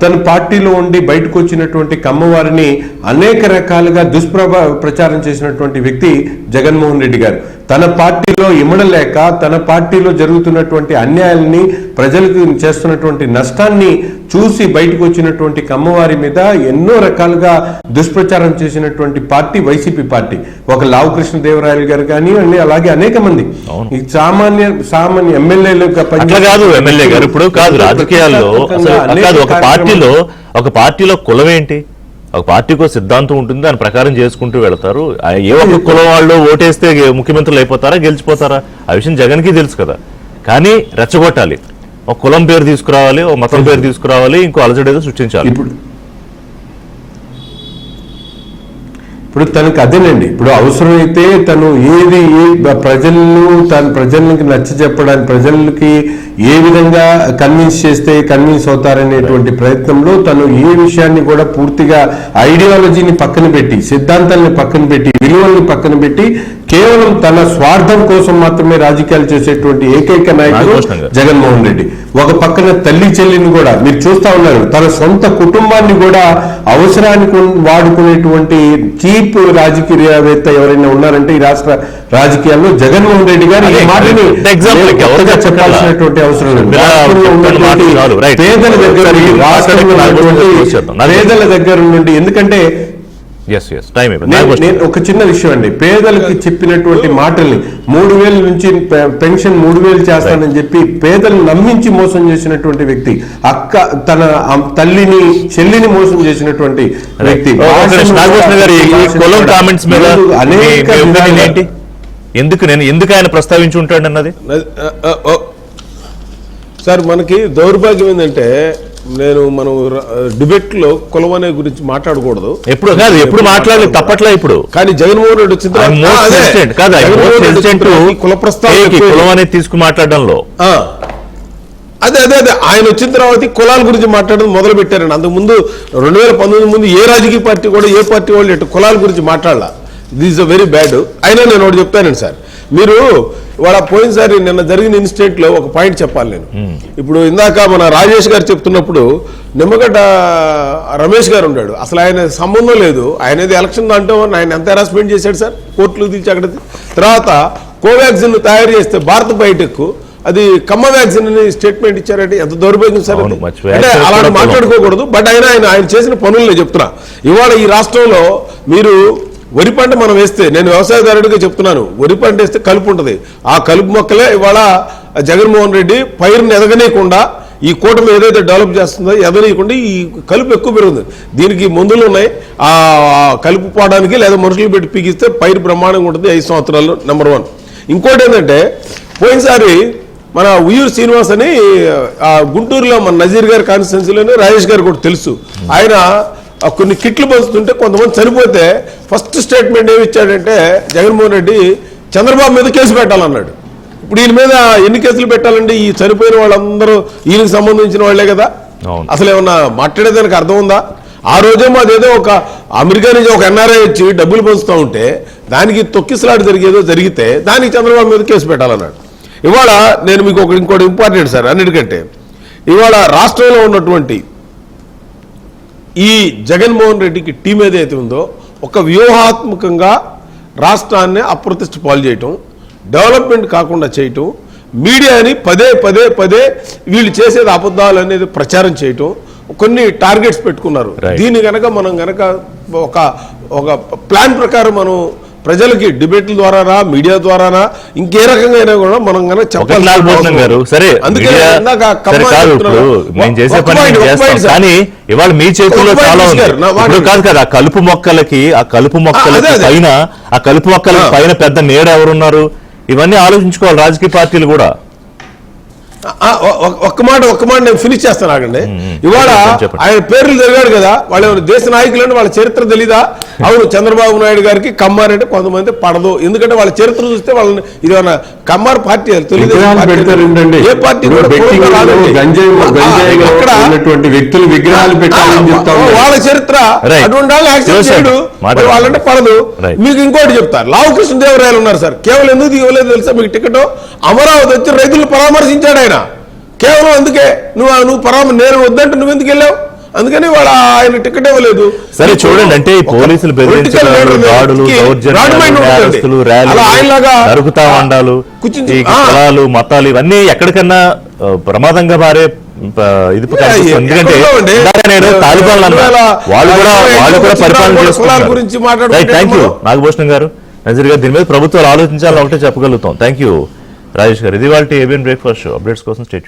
తన పార్టీలో ఉండి బయటకు వచ్చినటువంటి కమ్మవారిని అనేక రకాలుగా ప్రచారం చేసినటువంటి వ్యక్తి జగన్మోహన్ రెడ్డి గారు. తన పార్టీలో ఇమడలేక తన పార్టీలో జరుగుతున్నటువంటి అన్యాయాలని, ప్రజలకు చేస్తున్నటువంటి నష్టాన్ని చూసి బయటకు వచ్చినటువంటి కమ్మవారి మీద ఎన్నో రకాలుగా దుష్ప్రచారం చేసినటువంటి పార్టీ వైసీపీ పార్టీ. ఒక లావు కృష్ణదేవరాయలు గారు కానివ్వండి, అలాగే అనేక మంది ఈ సామాన్య ఎమ్మెల్యేలు కాదు ఎమ్మెల్యే గారు ఇప్పుడు కాదు రాజకీయాల్లో కాదు ఒక పార్టీలో కులం ఏంటి? ఒక పార్టీకి సిద్ధాంతం ఉంటుంది, దాని ప్రకారం చేసుకుంటూ వెళ్తారు. ఏ ఒక్క కులం వాళ్ళు ఓటేస్తే ముఖ్యమంత్రులు అయిపోతారా, గెలిచిపోతారా? ఆ విషయం జగన్కి తెలుసు కదా. కానీ రెచ్చగొట్టాలి, ఒక కులం పేరు తీసుకురావాలి, ఒక మతం పేరు తీసుకురావాలి, ఇంకో అలజడేదో సృష్టించాలి. ఇప్పుడు తనకు అదేనండి, ఇప్పుడు అవసరమైతే తను ప్రజలకి నచ్చ చెప్పడానికి, ప్రజలకి ఏ విధంగా కన్విన్స్ అవుతారనేటువంటి ప్రయత్నంలో తను ఏ విషయాన్ని కూడా పూర్తిగా ఐడియాలజీని పక్కన పెట్టి, సిద్ధాంతాలను పక్కన పెట్టి, విలువల్ని పక్కన పెట్టి కేవలం తన స్వార్థం కోసం మాత్రమే రాజకీయాలు చేసేటువంటి ఏకైక నాయకుడు జగన్మోహన్ రెడ్డి. ఒక పక్కన తల్లి చెల్లిని కూడా మీరు చూస్తా ఉన్నారు, తన సొంత కుటుంబాన్ని కూడా అవసరానికి వాడుకునేటువంటి చీప్ రాజకీయవేత్త ఎవరైనా ఉన్నారంటే ఈ రాష్ట్ర రాజకీయాల్లో జగన్మోహన్ రెడ్డి గారు ఈ మాటని చెప్పాల్సినటువంటి అవసరం లేదు. పేదల దగ్గర నుండి ఎందుకంటే నేను ఒక చిన్న విషయం అండి, పేదలకి చెప్పినటువంటి మాటల్ని 3,000 నుంచి పెన్షన్ 3,000 చేస్తానని చెప్పి పేదలను నమ్మించి మోసం చేసినటువంటి వ్యక్తి, తన తల్లిని చెల్లిని మోసం చేసినటువంటి వ్యక్తి. ఎందుకు ఆయన ప్రస్తావించి ఉంటాడు అన్నది సార్ మనకి దౌర్భాగ్యం ఏంటంటే మనం డిబేట్ లో కులం అనే గురించి మాట్లాడకూడదు. ఎప్పుడు మాట్లాడలేదు తప్పట్లా. ఇప్పుడు కానీ జగన్మోహన్ రెడ్డి వచ్చిన కుల ప్రస్తావన అనేది తీసుకుని మాట్లాడడంలో అదే ఆయన వచ్చిన తర్వాత కులాల గురించి మాట్లాడడం మొదలు పెట్టారండి. అంతకుముందు 2019 ముందు ఏ రాజకీయ పార్టీ కూడా ఏ పార్టీ వాళ్ళు ఎటు కులాల గురించి మాట్లాడాల. This very bad. అయినా నేను ఒకటి చెప్తానండి సార్, మీరు పోయినసారి నిన్న జరిగిన ఇన్స్టేట్ లో ఒక పాయింట్ చెప్పాలి నేను. ఇప్పుడు ఇందాక మన రాజేష్ గారు చెప్తున్నప్పుడు నిమ్మగడ్డ రమేష్ గారు ఉన్నాడు, అసలు ఆయన సంబంధం లేదు. ఆయనది ఎలక్షన్ అంటే ఆయన ఎంత హెరాస్మెంట్ చేశాడు సార్, కోర్టులు తీర్చి అక్కడ. తర్వాత కోవాక్సిన్ తయారు చేస్తే భారత్ బయోటెక్ అది కమ్మ వ్యాక్సిన్ అని స్టేట్మెంట్ ఇచ్చారంటే ఎంత దౌర్భాగ్యం సార్. అంటే అలాంటి మాట్లాడుకోకూడదు. బట్ ఆయన చేసిన పనులు నేను చెప్తున్నా. ఇవాళ ఈ రాష్ట్రంలో మీరు వరి పంట మనం వేస్తే, నేను వ్యవసాయదారుడిగా చెప్తున్నాను, వరి పంట వేస్తే కలుపు ఉంటుంది. ఆ కలుపు మొక్కలే ఇవాళ జగన్మోహన్ రెడ్డి పైరుని ఎదగనీయకుండా ఈ కూటమి ఏదైతే డెవలప్ చేస్తుందో ఎదగనీయకుండా ఈ కలుపు ఎక్కువ పెరుగుతుంది. దీనికి మందులు ఉన్నాయి, ఆ కలుపు పోవడానికి, లేదా మనుషులు పెట్టి పీకిస్తే పైరు బ్రహ్మాండంగా ఉంటుంది 5 సంవత్సరాల్లో. నెంబర్ 1. ఇంకోటి ఏంటంటే పోయినసారి మన ఉయ్యూరు శ్రీనివాస్ అని గుంటూరులో మన నజీర్ గారి కాన్స్టిట్యున్సీలోనే రాజేష్ గారు కూడా తెలుసు. ఆయన కొన్ని కిట్లు పంచుతుంటే కొంతమంది చనిపోతే ఫస్ట్ స్టేట్మెంట్ ఏమి ఇచ్చాడంటే జగన్మోహన్ రెడ్డి చంద్రబాబు మీద కేసు పెట్టాలన్నాడు. ఇప్పుడు ఈయన మీద ఎన్ని కేసులు పెట్టాలండి? ఈ చనిపోయిన వాళ్ళందరూ ఈయనకి సంబంధించిన వాళ్లే కదా. అసలు ఏమన్నా మాట్లాడేదానికి అర్థం ఉందా? ఆ రోజేమో అదేదో ఒక అమెరికా నుంచి ఒక ఎన్ఆర్ఐ వచ్చి డబ్బులు పంచుతూ ఉంటే దానికి తొక్కిసలాట జరిగితే దానికి చంద్రబాబు మీద కేసు పెట్టాలన్నాడు. ఇవాళ నేను మీకు ఇంకోటి ఇంపార్టెంట్ సార్ అన్నిటికంటే, ఇవాళ రాష్ట్రంలో ఉన్నటువంటి ఈ జగన్మోహన్ రెడ్డికి టీం ఏదైతే ఉందో ఒక వ్యూహాత్మకంగా రాష్ట్రాన్ని అప్రతిష్ట పాలు చేయటం, డెవలప్మెంట్ కాకుండా చేయటం, మీడియాని పదే వీళ్ళు చేసేది అబద్ధాలు అనేది ప్రచారం చేయటం, కొన్ని టార్గెట్స్ పెట్టుకున్నారు. దీన్ని మనం గనక ఒక ప్లాన్ ప్రకారం మనం ప్రజలకి డిబేట్ల ద్వారానా, మీడియా ద్వారానా, ఇంకే రకంగా అయినా కూడా మనం కనుక చెప్పాలి. ఇవాళ మీ చేతుల్లో చాలా ఉంది కాదు కదా. ఆ కలుపు మొక్కలకి పైన పెద్ద నీడ ఎవరున్నారు, ఇవన్నీ ఆలోచించుకోవాలి రాజకీయ పార్టీలు కూడా. ఒక్క మాట నేను ఫినిష్ చేస్తాను ఆగండి. ఇవాళ ఆయన పేర్లు జరిగాడు కదా, వాళ్ళు దేశ నాయకులని వాళ్ళ చరిత్ర తెలీదా? అవును, చంద్రబాబు నాయుడు గారికి కమ్మార్ అంటే కొంతమంది పడదు. ఎందుకంటే వాళ్ళ చరిత్ర చూస్తే వాళ్ళని ఇది కమ్మార్ పార్టీ తెలుగుదేశం ఏ పార్టీ వాళ్ళ చరిత్ర అటువంటి వాళ్ళు యాక్సెప్ట్ చేయడు, వాళ్ళంటే పడదు. మీకు ఇంకోటి చెప్తారు, లావు కృష్ణదేవరాయలు ఉన్నారు సార్, కేవలం ఎందుకు ఇవ్వలేదు తెలుసా మీకు టికెట్? అమరావతి వచ్చి రైతులు పరామర్శించాడు ఆయన. కేవలం అందుకే నువ్వు నేను వద్దంటే నువ్వు ఎందుకు వెళ్ళావు? అందుకని వాడు ఆయన టికెట్ ఇవ్వలేదు. సరే చూడండి, అంటే ఈ పోలీసులు బెదిరించడాలు, దాడులు, దౌర్జన్యాలు, నేరస్తులు, ర్యాలీలు, నరుకుతా ఉండాలు, ఈ కులాలు, మతాలు ఇవన్నీ ఎక్కడికన్నా ప్రమాదంగా మారే ఎందుకంటే తాలిబాన్ వాళ్ళు కూడా పరిపాలన చేస్తున్నారు. థ్యాంక్ యూ నాగభూషణం గారు, నజీర్ గారు. దీని మీద ప్రభుత్వాలు ఆలోచించాలని ఒకటే చెప్పగలుగుతాం. థ్యాంక్ యూ రాజేష్ గారు. ఇది వాళ్ళ ఏబిఎన్ బ్రేక్ఫాస్ట్ షో. అప్డేట్స్ కోసం స్టేట్